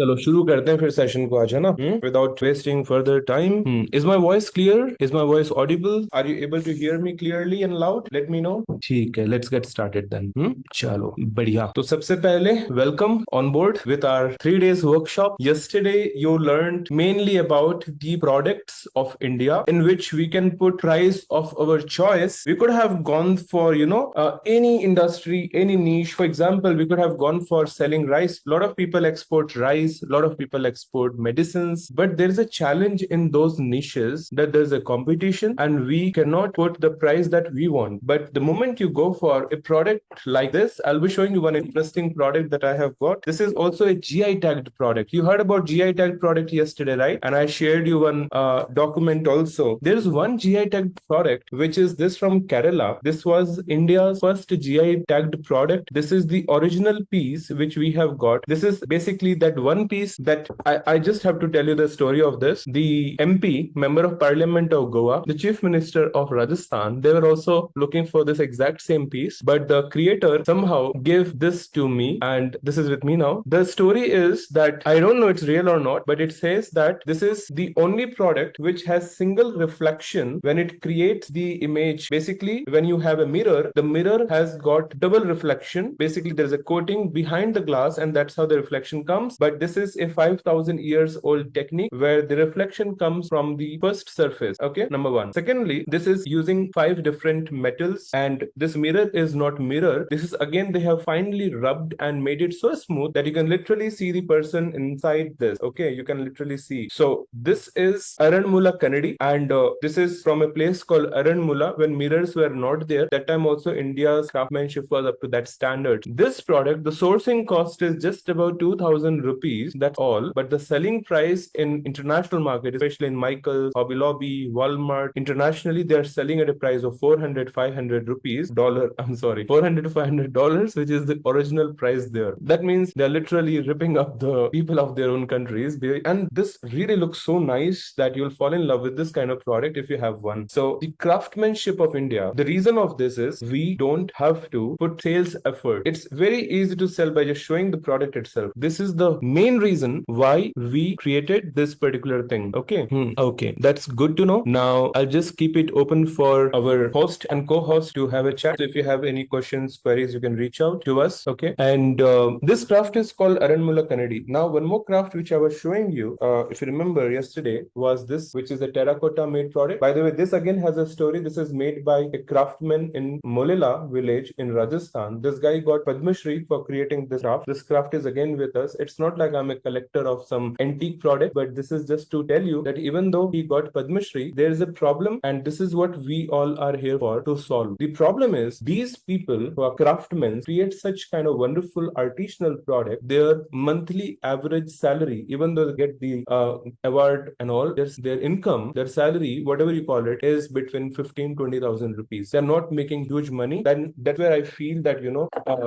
चलो शुरू करते हैं फिर सेशन को आज, है ना? Without wasting further time. Is my voice clear? Is my voice audible? Are you able to hear me clearly and loud? Let me know. ठीक है, लेट्स गेट स्टार्टेड देन। चलो बढ़िया। तो सबसे पहले welcome on board with our 3 days workshop. yesterday you learned mainly about the products of India in which we can put price of our choice. We could have gone for any industry, any niche. For example, we could have gone for selling rice. A lot of people export rice, a lot of people export medicines, but there is a challenge in those niches that there's a competition and we cannot put the price that we want. But the moment you go for a product like this, I'll be showing you one interesting product that I have got. This is also a GI tagged product. You heard about GI tagged product yesterday, right? And I shared you one document also. There is one GI tagged product which is this from Kerala. This was India's first GI tagged product. This is the original piece which we have got. This is basically that one piece that I just have to tell you the story of this. The MP, Member of Parliament of Goa, the Chief Minister of Rajasthan, they were also looking for this exact same piece, but the creator somehow gave this to me, and this is with me now. The story is that I don't know it's real or not, but it says that this is the only product which has single reflection when it creates the image. Basically, when you have a mirror, the mirror has got double reflection. Basically, there's a coating behind the glass, and that's how the reflection comes. But this is a 5,000 years old technique where the reflection comes from the first surface. Okay, number one. Secondly, this is using 5 different metals, and this mirror is not mirror. This is, again, they have finely rubbed and made it so smooth that you can literally see the person inside this. Okay, you can literally see. So this is Aranmula Kannadi, and this is from a place called Aranmula. When mirrors were not there, that time also India's craftsmanship was up to that standard. This product, the sourcing cost is just about 2,000 rupees. That's all. But the selling price in international market, especially in Michaels, Hobby Lobby, Walmart, internationally, they're selling at a price of 400, 500 rupees. I'm sorry, 400 to $500, which is the original price there. That means they're literally ripping up the people of their own countries. And this really looks so nice that you'll fall in love with this kind of product if you have one. So the craftsmanship of India, the reason of this is we don't have to put sales effort. It's very easy to sell by just showing the product itself. This is the main reason why we created this particular thing. Okay. Okay, that's good to know. Now I'll just keep it open for our host and co-host to have a chat. So if you have any questions, queries, you can reach out to us. Okay. And this craft is called Aranmula Kannadi. Now, one more craft which I was showing you, if you remember yesterday, was this, which is a terracotta made product. By the way, this again has a story. This is made by a craftsman in Molela village in Rajasthan. This guy got Padma Shri for creating this craft. This craft is again with us. It's not like I'm a collector of some antique product, but this is just to tell you that even though he got Padma Shri, there is a problem, and this is what we all are here for, to solve. The problem is these people who are craftsmen create such kind of wonderful artisanal product. Their monthly average salary, even though they get the award and all, their income, their salary, whatever you call it, is between 15,000-20,000 rupees. They're not making huge money. Then that's where I feel that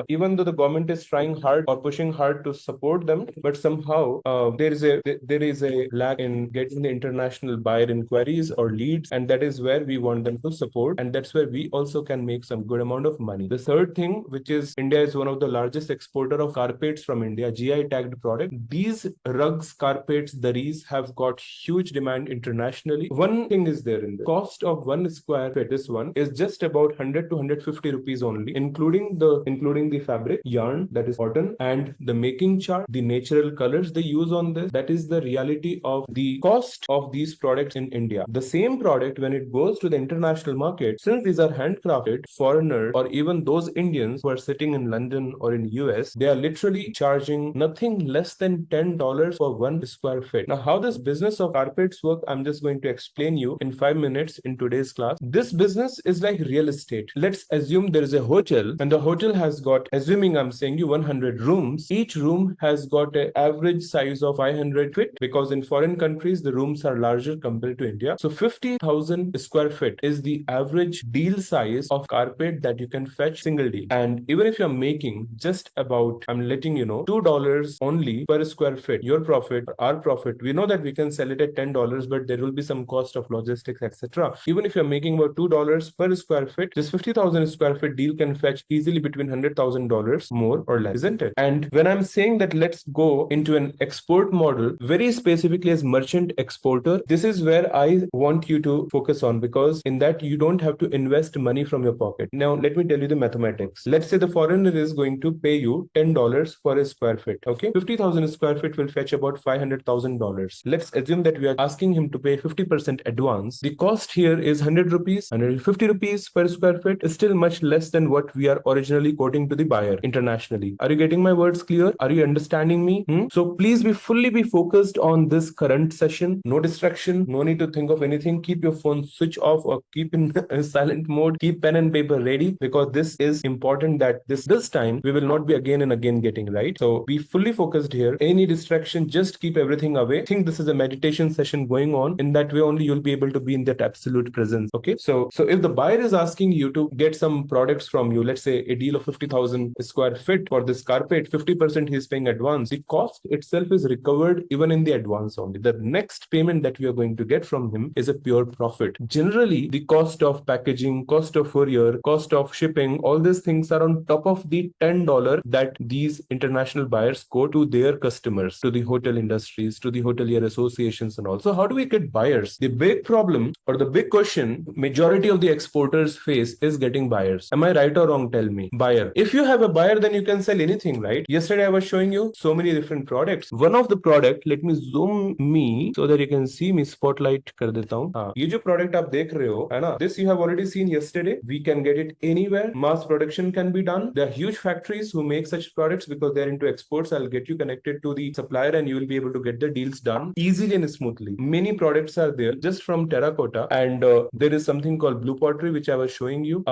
even though the government is trying hard or pushing hard to support them, but somehow there is a lack in getting the international buyer inquiries or leads, and that is where we want them to support, and that's where we also can make some good amount of money. The third thing, which is India is one of the largest exporter of carpets from India, GI tagged product. These rugs, carpets, daris have got huge demand internationally. One thing is there in the cost of 1 square feet. This one is just about 100 to 150 rupees only, including the fabric, yarn, that is cotton, and the making chart, the natural colors they use on this. That is the reality of the cost of these products in India. The same product, when it goes to the international market, since these are handcrafted, foreigners or even those Indians who are sitting in London or in US, they are literally charging nothing less than $10 for 1 square feet. Now, how this business of carpets work, I'm just going to explain you in 5 minutes in today's class. This business is like real estate. Let's assume there is a hotel, and the hotel has got, assuming I'm saying you 100 rooms. Each room has got an average size of 500 feet, because in foreign countries the rooms are larger compared to India. So 50,000 square feet is the average deal size of carpet that you can fetch single deal. And even if you're making just about, I'm letting you know, $2 only per square feet, your profit, our profit, we know that we can sell it at $10, but there will be some cost of logistics, etc. Even if you're making about $2 per square feet, this 50,000 square feet deal can fetch easily between $100,000 more or less, isn't it? And when I'm saying that let's go go into an export model, very specifically as merchant exporter, this is where I want you to focus on, because in that you don't have to invest money from your pocket. Now, let me tell you the mathematics. Let's say the foreigner is going to pay you $10 for a square feet. Okay, 50,000 square feet will fetch about $500,000. Let's assume that we are asking him to pay 50% advance. The cost here is 100 rupees, 150 rupees per square feet is still much less than what we are originally quoting to the buyer internationally. Are you getting my words clear? Are you understanding me? So please fully be focused on this current session. No distraction, no need to think of anything. Keep your phone switch off or keep in silent mode. Keep pen and paper ready, because this is important that this time we will not be again and again getting right. So be fully focused here. Any distraction, just keep everything away. Think this is a meditation session going on. In that way only you'll be able to be in that absolute presence. Okay, so if the buyer is asking you to get some products from you, let's say a deal of 50,000 square feet for this carpet, 50% he is paying advance. The cost itself is recovered even in the advance only. The next payment that we are going to get from him is a pure profit. Generally, the cost of packaging, cost of courier, cost of shipping, all these things are on top of the $10 that these international buyers go to their customers, to the hotel industries, to the hotelier associations and all. So how do we get buyers? The big problem or the big question majority of the exporters face is getting buyers. Am I right or wrong? Tell me. Buyer. If you have a buyer, then you can sell anything, right? Yesterday I was showing you so many different products. One of the product, let me zoom me so that you can see me. Spotlight कर देता हूँ. हाँ, ये जो product आप देख रहे हो, है ना? This you have already seen yesterday. We can get it anywhere. Mass production can be done. There are huge factories who make such products because they're into exports. I'll get you connected to the supplier and you will be able to get the deals done easily and smoothly. Many products are there just from terracotta, and there is something called blue pottery which I was showing you.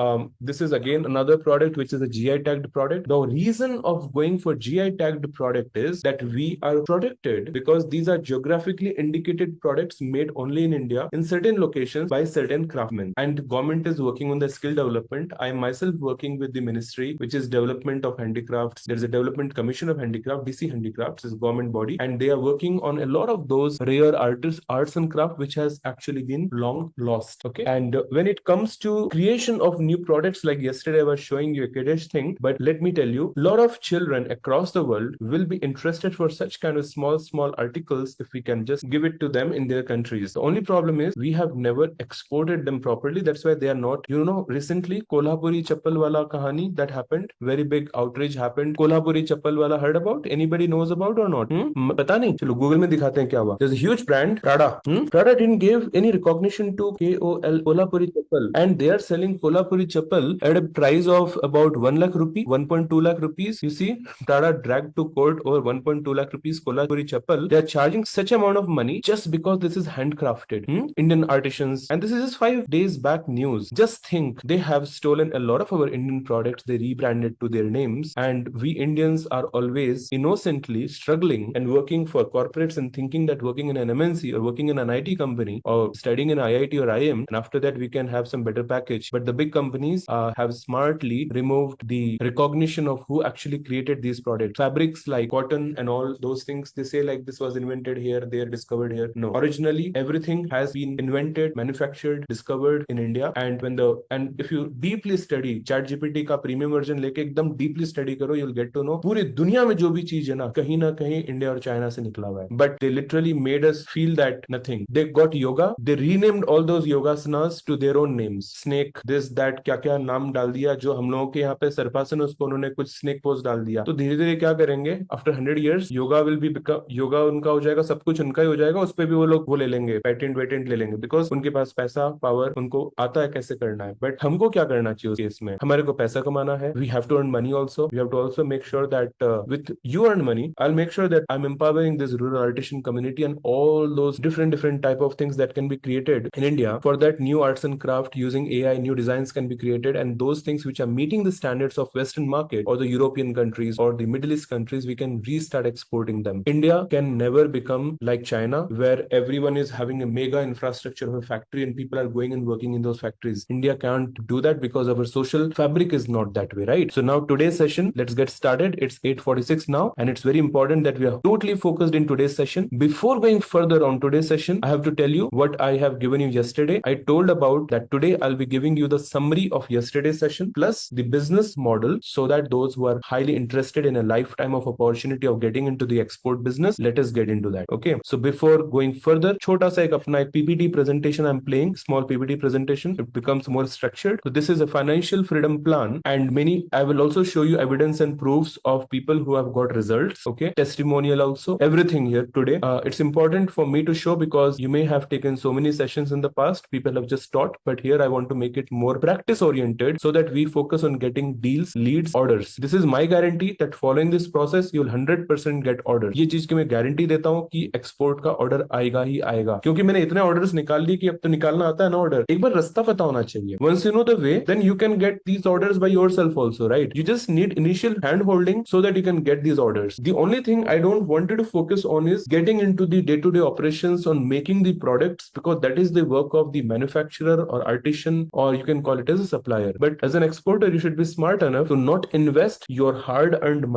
This is again another product which is a GI tagged product. The reason of going for GI tagged product is that we are protected because these are geographically indicated products made only in India in certain locations by certain craftsmen, and government is working on the skill development. I am myself working with the ministry which is development of handicrafts. There is a development commission of handicraft, DC Handicrafts is government body, and they are working on a lot of those rare arts and craft which has actually been long lost. Okay, and when it comes to creation of new products, like yesterday I was showing you a kiddish thing, but let me tell you, a lot of children across the world will be interested for such kind of small articles if we can just give it to them in their countries. The only problem is we have never exported them properly. That's why they are not, recently Kolhapuri chappal wala kahani that happened, very big outrage happened. Kolhapuri chappal wala heard about? Anybody knows about or not? पता नहीं, चलो Google में दिखाते हैं क्या हुआ. There's a huge brand, Prada. Prada didn't give any recognition to KOL, Kolhapuri chappal, and they are selling Kolhapuri chappal at a price of about 1 lakh rupee, 1.2 lakh rupees. You see, Prada dragged to court over 1.2 lakh rupees Kolhapuri chappal. They are charging such amount of money just because this is handcrafted, Indian artisans, and this is just 5 days back news. Just think, they have stolen a lot of our Indian products. They rebranded to their names, and we Indians are always innocently struggling and working for corporates and thinking that working in an MNC or working in an IT company or studying in IIT or IIM, and after that we can have some better package. But the big companies have smartly removed the recognition of who actually created these products. Fabrics like cotton and all those things, they say like this was invented here, they are discovered here. No, originally everything has been invented, manufactured, discovered in India. And if you deeply study ChatGPT का premium version लेके एकदम deeply study करो, you'll get to know पूरी दुनिया में जो भी चीज है ना कहीं इंडिया और चाइना से निकला हुआ है. But they literally made us feel that nothing. They got yoga, they renamed all those yogasanas to their own names. Snake, this, that, क्या क्या नाम डाल दिया. जो हम लोगों के यहाँ पे सर्पासन, उसको उन्होंने कुछ स्नेक पोज डाल दिया. तो धीरे धीरे क्या करेंगे, after 100 years yoga will be yoga उनका हो जाएगा, सब कुछ उनका ही हो जाएगा. उस पर भी वो लोग वो ले लेंगे, पेटेंट ले लेंगे, बिकॉज उनके पास पैसा, पावर, उनको आता है कैसे करना है. बट हमको क्या करना चाहिए उस केस में? हमारे को पैसा कमाना है. We have to earn money also. We have to also make sure that with you earn money, I'll make sure that I'm empowering this rural artisan community and all those different type of things that can be created in India. For that, new arts and craft using AI, new designs can be created, and those things which are meeting the standards of Western market or the European countries or the Middle East countries, we can restart exporting them. India can never become like China, where everyone is having a mega infrastructure of a factory and people are going and working in those factories. India can't do that because our social fabric is not that way, right? So now today's session, let's get started. It's 8:46 now, and it's very important that we are totally focused in today's session. Before going further on today's session, I have to tell you what I have given you yesterday. I told about that today I'll be giving you the summary of yesterday's session plus the business model, so that those who are highly interested in a lifetime of opportunity of getting into the export business. Let us get into that. Okay. So before going further, छोटा सा एक अपना एक PPT presentation I'm playing, small PPT presentation. It becomes more structured. So this is a financial freedom plan, and I will also show you evidence and proofs of people who have got results. Okay. Testimonial also. Everything here today. It's important for me to show because you may have taken so many sessions in the past. People have just taught, but here I want to make it more practice oriented so that we focus on getting deals, leads, orders. This is my guarantee that following this process you'll 100% get order. ये चीज की मैं guarantee देता हूँ कि export का order आएगा ही आएगा, क्योंकि मैंने इतने ऑर्डर्स निकाल लिए कि अब तो निकालना आता है ना ऑर्डर. एक बार रास्ता पता होना चाहिए. Once you know the way, then you can get these orders by yourself also, right? You just need initial hand holding so that you can get these orders. The only thing I don't want you to focus on is getting into the day-to-day operations on making the products, because that is the work of the manufacturer or artisan, or you can call it as a supplier. But as an exporter, you should be smart enough to not invest your hard-earned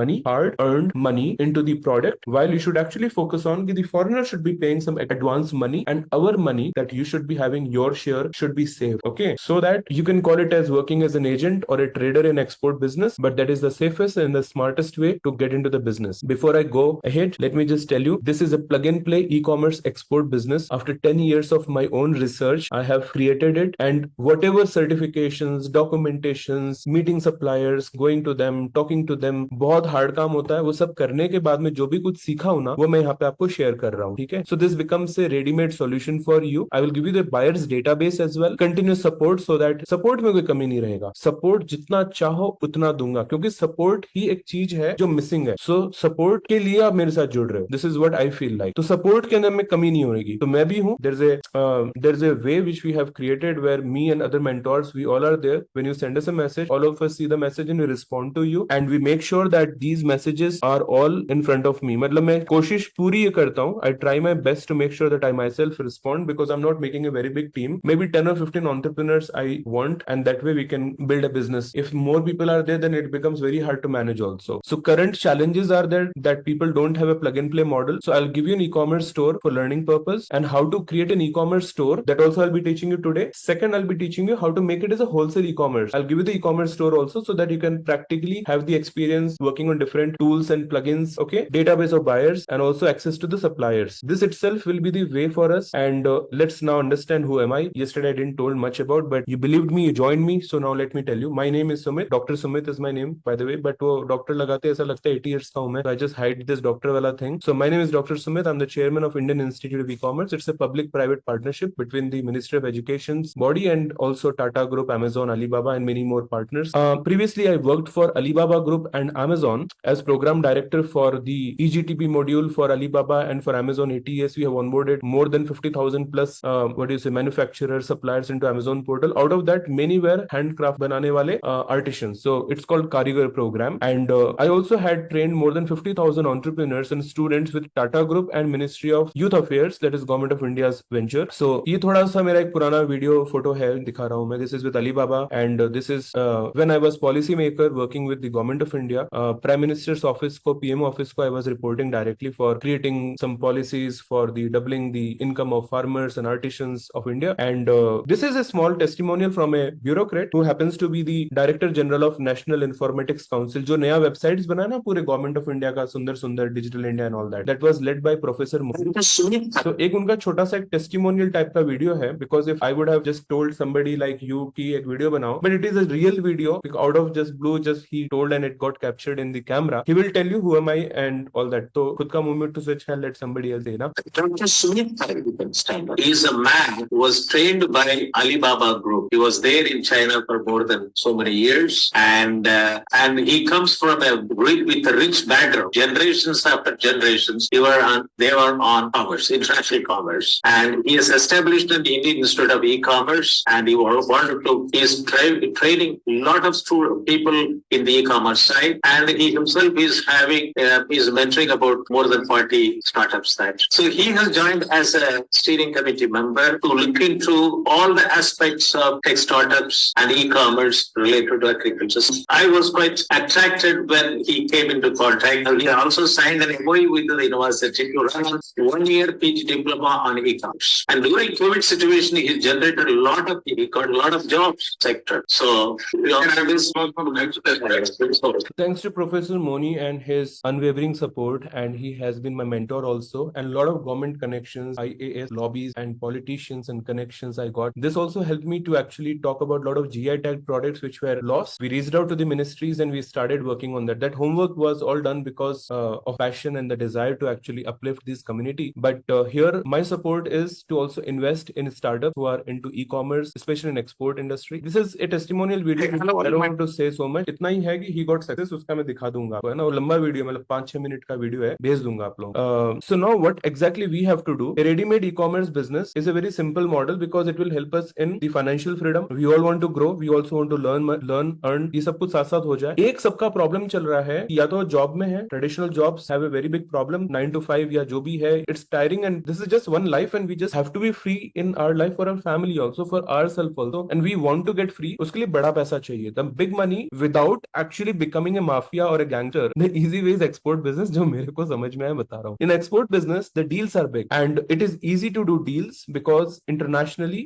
money into the product, while you should actually focus on the foreigner should be paying some advance money, and our money that you should be having, your share should be safe. Okay, so that you can call it as working as an agent or a trader in export business, but that is the safest and the smartest way to get into the business. Before I go ahead, let me just tell you, this is a plug and play e-commerce export business. After 10 years of my own research, I have created it, and whatever certifications, documentations, meeting suppliers, going to them, talking to them, बहुत hard काम होता है. वो सब करने के बाद में जो भी कुछ सीखा हूं ना, वो मैं यहाँ पे आपको शेयर कर रहा हूँ. ठीक है. So this becomes a ready-made solution for you. I will give you the buyer's database as well. Continuous support, so that support में कोई कमी नहीं रहेगा. Support जितना चाहो उतना दूंगा, क्योंकि support ही एक चीज है जो मिसिंग है. So support के लिए आप मेरे साथ जुड़ रहे हो. This is what I feel like. तो support के अंदर में कमी नहीं होगी. तो मैं भी हूँ. There's a way which we have created where me and other mentors, we all are there. When you send us a message, all of us see the message and we respond to you, and we make sure that these messages are all in front of me. मतलब मैं कोशिश पूरी ये करता हूँ. I try my best to make sure that I myself respond, because I'm not making a very big team. Maybe 10 or 15 entrepreneurs I want, and that way we can build a business. If more people are there, then it becomes very hard to manage also. So current challenges are there that people don't have a plug and play model. So I'll give you an e-commerce store for learning purpose, and how to create an e-commerce store. That also I'll be teaching you today. Second, I'll be teaching you how to make it as a wholesale e-commerce. I'll give you the e-commerce store also, so that you can practically have the experience working on different tools and plugins. Okay, database of buyers, and also access to the suppliers. This itself will be the way for us. And let's now understand who am I. Yesterday I didn't told much about, but you believed me, you joined me. So now let me tell you. My name is Sumit. Dr. Sumit is my name, by the way. But वो doctor लगाते ऐसा लगता है 80 years का हूँ मैं. I just hide this doctor वाला thing. So my name is Dr. Sumit. I'm the chairman of Indian Institute of E-commerce. It's a public-private partnership between the Ministry of Education's body and also Tata Group, Amazon, Alibaba, and many more partners. Previously, I worked for Alibaba Group and Amazon as program director for the EGTP module for Alibaba, and for Amazon ATS, we have onboarded more than 50,000 plus manufacturers, suppliers into Amazon portal. Out of that, many were handcraft banane wale artisans. So it's called Karigar program. And I also had trained more than 50,000 entrepreneurs and students with Tata Group and Ministry of Youth Affairs, that is Government of India's venture. So ये थोड़ा सा मेरा एक पुराना video photo है, दिखा रहा हूँ मैं. This is with Alibaba, and this is when I was policy maker working with the Government of India. Prime Minister's office को, PM office को I was reporting directly for creating some policies for the doubling the income of farmers and artisans of India. And this is a small testimonial from a bureaucrat who happens to be the Director General of National Informatics Council, जो नया websites बनाया ना पूरे Government of India का, सुंदर सुंदर Digital India and all that. That was led by Professor Moni. So एक उनका छोटा सा एक testimonial type का वीडियो है, because if I would have just told somebody like you कि एक वीडियो बनाओ, but it is a real video, out of just blue, just he told and it got captured in the camera. He will tell you who am I and all that. तो खुद का movement to switch है, let somebody else say ना. Dr. Sumit he is a man who was trained by Alibaba Group. He was there in China for more than so many years, and he comes from with a rich background. Generations after generations, they were on commerce, international commerce, and he has established an Indian Institute of E-commerce, and he is training a lot of people in the e-commerce side, and he himself is is mentoring about more than 40 startups. So he has joined as a steering committee member to look into all the aspects of tech startups and e-commerce related to agriculture. I was quite attracted when he came into contact. He also signed an MOU with the university to run a 1-year PG diploma on e-commerce. And during COVID situation, he generated he got a lot of jobs sector. So thanks to Professor Moni and his unwavering support, and he has been my mentor also, and a lot of government connections, IAS lobbies and politicians and connections I got. This also helped me to actually talk about a lot of GI tag products which were lost. We reached out to the ministries and we started working on that. That homework was all done because of passion and the desire to actually uplift this community. But here my support is to also invest in startups who are into e-commerce, especially in export industry. This is a testimonial video. I don't want to say so much. इतना ही है कि he got success, उसका मैं दिखा दूंगा आपको, है ना? वो लंबा वीडियो, मतलब 5-6 मिनट का वीडियो है, भेज दूंगा आप लोग. So now what exactly we have to do? A ready-made e-commerce business is a very simple model because it will help us in the financial freedom. We all want to grow. We also want to learn, earn. ये सब कुछ साथ साथ हो जाए. एक सबका problem चल रहा है या तो जॉब में है. Traditional jobs have a very big problem. 9 to 5 या जो भी है, it's tiring, and this is just one life, and we just have to be free in our life for our family also, for ourselves also, and we want to get free. उसके लिए बड़ा पैसा चाहिए. The big money without actually becoming a mafia or a gangster. The easy way is export business, जो मेरे को समझ में आया बता रहा हूँ. In export business, the deals are big and it is easy to do deals because internationally,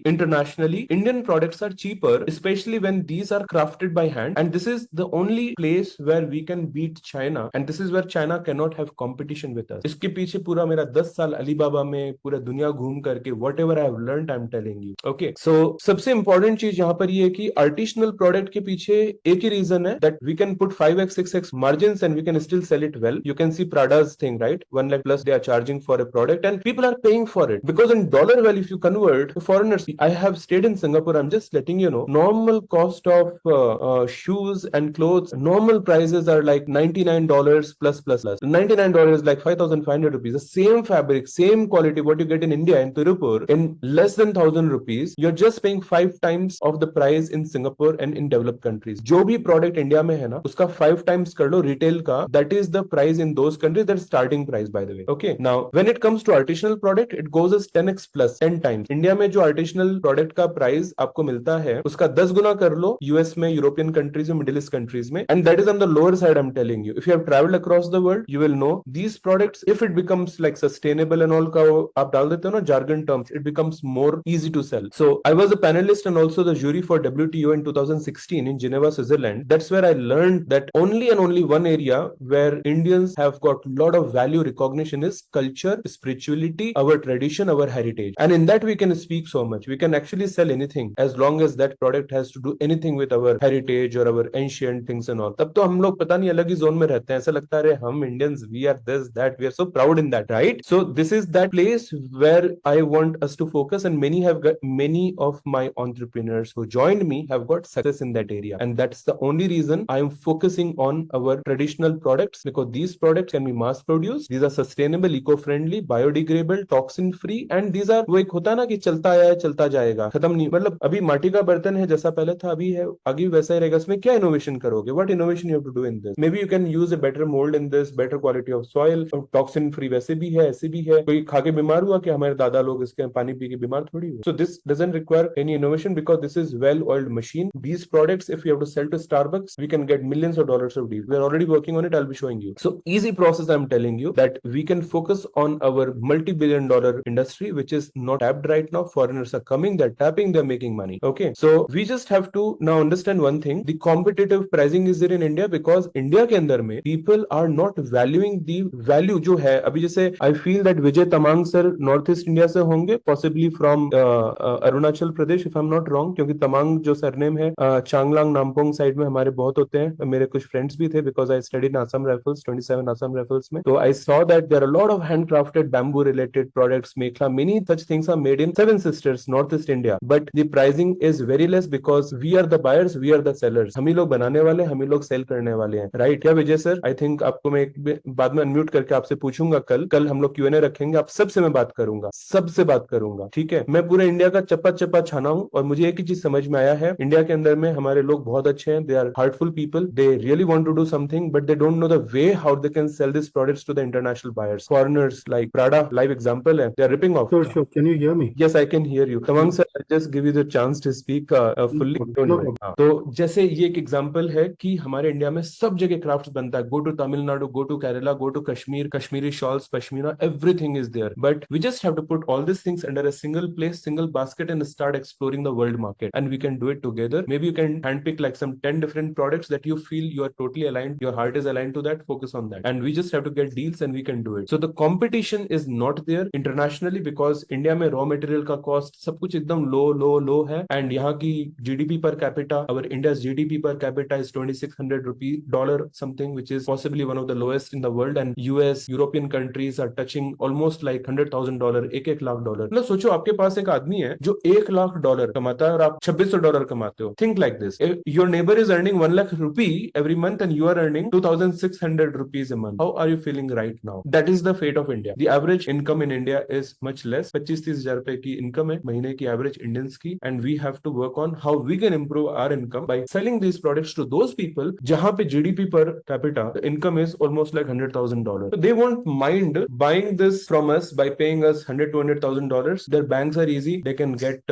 Indian products are cheaper, especially when these are crafted by hand. And this is the only place where we can beat China, and this is where China cannot have competition with us. इसके पीछे पूरा मेरा 10 साल Alibaba में पूरा दुनिया घूम करके whatever I have learned, I'm telling you. Okay, so सबसे important चीज यहाँ पर ये है कि artisanal product के पीछे एक ही reason है that we can put 5x 6x margins and we can still sell it well. You can see Prada's thing, right? 1 lakh plus they are charging for a product and people are paying for it because in dollar value, if you convert to foreigners, I have stayed in Singapore, I'm just letting you know, normal cost of shoes and clothes, normal prices are like $99 plus. $99 like 5,500 rupees. The same fabric, same quality, what you get in India in Tirupur, in less than 1,000 rupees, you're just paying 5 times of the price in Singapore and in developed countries. जो भी product India में है ना, उसका 5 times कर लो retail का, that is the price in those countries, that's starting price by the way. Okay, now when it comes to artisanal product, it goes as 10x plus 10 times. India में जो artisanal product का price आपको मिलता है, उसका 10 गुना कर लो US में, European countries में, Middle East countries में, and that is on the lower side. I'm telling you, if you have traveled across the world, you will know these products, if it becomes like sustainable and all का आप डाल देते हो ना jargon terms, it becomes more easy to sell. So I was a panelist and also the jury for WTO in 2016 in Geneva, Switzerland. That's where I learned that only and only one area where Indians have got a lot of value recognition is culture, spirituality, our tradition, our heritage. And in that we can speak so much. We can actually sell anything as long as that product has to do anything with our heritage or our ancient things and all. तब तो हम लोग पता नहीं अलग ही zone में रहते हैं. ऐसा लगता है हम Indians, we are this, that, we are so proud in that, right? So this is that place where I want us to focus, and many of my entrepreneurs who joined me have got success in that area, and that's the only reason I am focusing on our traditional products, because these products can be mass produced, these are sustainable, eco-friendly, biodegradable, toxin free, and these are वो एक होता है ना कि चलता आया है चलता जाएगा, खत्म नहीं. मतलब अभी माटी का बर्तन है जैसा पहले था अभी है, आगे वैसा ही रहेगा. इसमें क्या इनोवेशन करोगे? What innovation you have to do in this? Maybe you can use a better mold in this, better quality of soil, toxin free वैसे भी है ऐसे भी है. कोई खा के बीमार हुआ कि हमारे दादा लोग इसके पानी पी के बीमार थोड़ी हुए. So this doesn't require any innovation because this is well-oiled machine. These products, if you have to sell to Starbucks, we can get millions of dollars of deals. We are already working on it. I'll be showing you. So easy process. I'm telling you that we can focus on our multi-billion-dollar industry, which is not tapped right now. Foreigners are coming, they're tapping, they're making money. Okay, so we just have to now understand one thing: the competitive pricing is there in India because India के अंदर में people are not valuing the value जो है. अभी जैसे I feel that Vijay Tamang sir north east India से होंगे, possibly from Arunachal Pradesh if I'm not wrong, क्योंकि तमांग जो सरनेम है चांगलांग नामपोंग साइड में हमारे बहुत होते हैं. मेरे कुछ फ्रेंड्स भी थे because I studied in Assam Rifles, 27 Assam Rifles में. तो I saw that there are a lot of handcrafted bamboo related products, mekhela, many such things are made in Seven Sisters, Northeast India, but the pricing is very less because we are the buyers, we are the sellers. हम ही लोग बनाने वाले, हम ही लोग cell करने वाले हैं, right? क्या विजय सर? आई थिंक आपको मैं एक बाद में अनम्यूट करके आपसे पूछूंगा. कल हम लोग Q&A रखेंगे, आप सबसे मैं बात करूंगा, सबसे बात करूंगा, ठीक है? मैं पूरे इंडिया का चप्पा चप्पा छाना हूं और मुझे एक ही चीज समझ में आया है, इंडिया के अंदर में हमारे लोग बहुत अच्छे हैं. They are heartful people, they really want to do something, but they don't know the way how they can sell this products to the international buyers. Foreigners like Prada, live example है, they are ripping off. Sure. Can you hear me? Yes, I can hear you. Tamang sir, I just give you the chance to speak fully. No problem. तो जैसे ये एक example है कि हमारे India में सब जगह क्राफ्ट बनता है. Go to Tamil Nadu, go to Kerala, go to Kashmir, Kashmiri shawls, pashmina, everything is there. But we just have to put all these things under a single place, single basket, and start exploring the world market. And we can do it together. Maybe you can handpick like some 10 different products that you feel you are totally aligned, your heart is aligned to that. focus on that, and we just have to get deals and we can do it. So the competition is not there internationally because India में raw material का cost सब कुछ एकदम low है, and यहाँ की GDP per capita, our India's GDP per capita is $2,600 something, which is possibly one of the lowest in the world, and US, European countries are touching almost like $100,000, एक lakh dollar. मतलब सोचो आपके पास एक आदमी है जो $1,00,000 कमाता है और आप $2,600 कमाते हो. Think like this. If your neighbor is earning 1 lakh rupee every month and you are earning 2,600 rupees a month, how are you feeling right now? That is the fate of India. The average income in India is much less. 25-30 हजार रुपए की income है महीने की average Indians की, and we have to work on how we can improve our income by selling these products to those people जहां पे GDP per capita the income is almost like $100,000. So they won't mind buying this from us by paying us $100,000-$200,000. Their banks are easy. They can get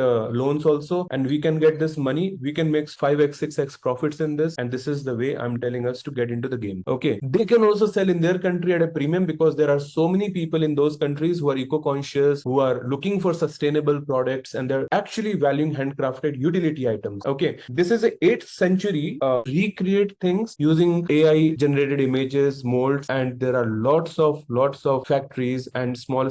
loans also, and we can get this money. We can make 5x, 6x profits in this, and this is the way I'm telling us to get into the game. Okay, they can also sell in their country at a premium because there are so many people in those countries who are eco-conscious, who are looking for sustainable products, and they're actually valuing handcrafted utility items. Okay, this is a 8th century recreate things using AI generated images, molds, and there are lots of factories and small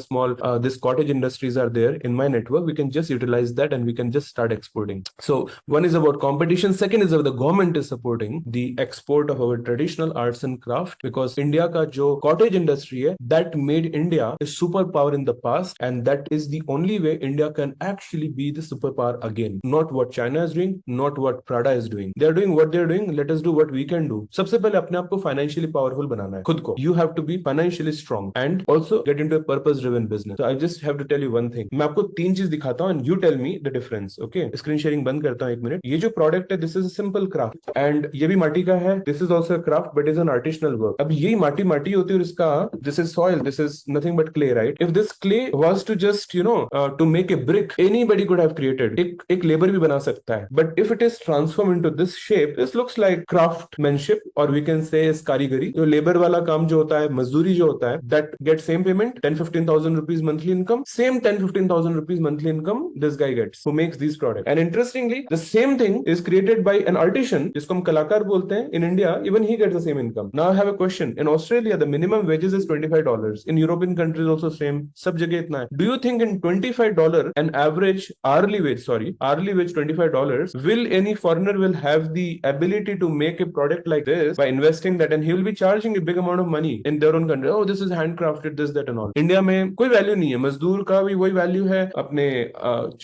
this cottage industries are there in my network. We can just utilize that and we can just start exporting. So one is about competition, second is about the government is supporting the export of our traditional arts and craft, because India ka jo cottage industry hai, that made India a superpower in the past, and that is the only way India can actually be the superpower again. Not what China is doing, not what Prada is doing. They are doing what they are doing. Let us do what we can do. सबसे पहले अपने आप को financially powerful बनाना है खुद को. You have to be financially strong and also get into a purpose driven business. So I just have to tell you one thing. मैं आपको 3 चीज दिखाता हूँ and you tell me the difference. Okay? Screen sharing बंद करता हूँ 1 minute. ये जो product है, this is a simple craft and ये भी माटी का है. This is also a craft but is an artisanal work. अब यही माटी होती है और इसका this is soil. This is nothing but clay, right? If this clay was to just to make a brick, anybody could have created. एक labor भी बना सकता है. But if it is transformed into this shape, this looks like craftsmanship, or we can say is कारीगरी. जो labor वाला काम जो होता है, मजदूरी जो होता है, that gets same payment, 10,000-15,000 rupees monthly income. Same 10,000-15,000 rupees monthly income this guy gets who makes these products. And interestingly, the same thing is created by an artisan, जिसको हम कलाकार बोलते हैं. In India, even he gets the same income. Now I have a question. In Australia, the minimum wages is $25. In European countries also same. सब जगह इतना है. Do you think in $25 an average hourly wage $25, will any foreigner will have the ability to make a product like this by investing that, and he will be charging a big amount of money in their own country. Oh, this is handcrafted, this, that and all. India में कोई value नहीं है. मजदूर का भी वही value है, अपने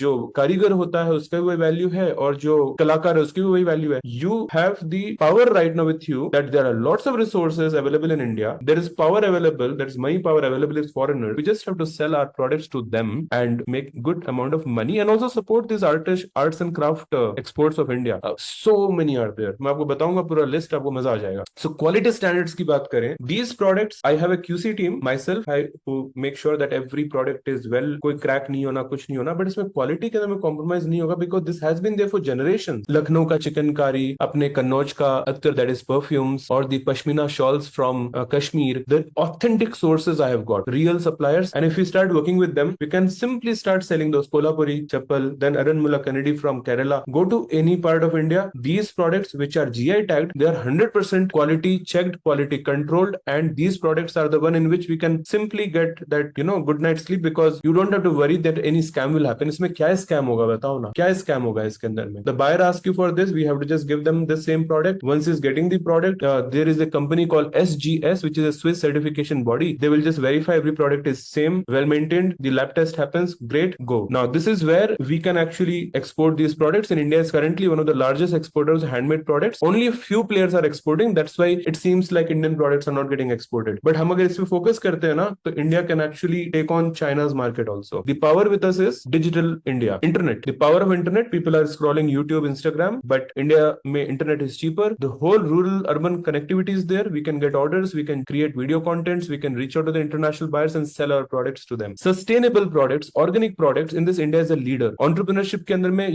जो कारीगर होता है उसका भी वही वैल्यू है, और जो कलाकार है उसकी भी वही वैल्यू है. You have the power right now with you that there are lots of resources available in India. There is power available, there is money power available with foreigners. We just have to sell our products to them and make good amount of money and also support these arts and craft exports of India. So many are there. मैं आपको बताऊंगा पूरा list, आपको मजा आ जाएगा. So quality standards की बात करें, these products I have a QC team myself who make sure that every product is well, कोई क्रैक नहीं होना, कुछ नहीं होना, बट इसमें क्वालिटी के अंदर में कॉम्प्रोमाइज नहीं होगा because this has been there for generations. Lucknow का चिकनकारी, अपने कन्नौज का अत्तर, that is perfumes, or the pashmina shawls from Kashmir. The authentic sources I have got, real suppliers, and if we start working with them, we can simply start selling those Kolhapuri chappal, then Aranmula Kannadi from Kerala. Go to any part of India, these products which are GI tagged, they are 100% quality checked, quality controlled, and these products are the one in which we can simply get that good night's sleep because you don't have to worry that any scam will happen. इसमें क्या scam होगा बताओ ना, क्या scam होगा इसके अंदर में? The buyer asks you for this, we have to just give them the same product. Once he's getting the product, there is a company called SGS, which is a Swiss certification body. They will just verify every product is same, well maintained, the lab test happens, great, go. Now this is where we can actually export these products, and India is currently one of the largest exporters of handmade products. Only a few players are exporting, that's why it seems like Indian products are not getting exported. But हम अगर इस पे focus करते हैं ना, तो India can actually take on China's market also. The power with us is digital India, internet. The power of internet, people are scrolling YouTube, Instagram, but India में internet is cheaper. The whole rural urban connectivity is there. We can get orders, we can create video contents, we can reach out to the international buyers and sell our products to them. Sustainable products, organic products, in this India is a leader. Entrepreneurship के अंदर में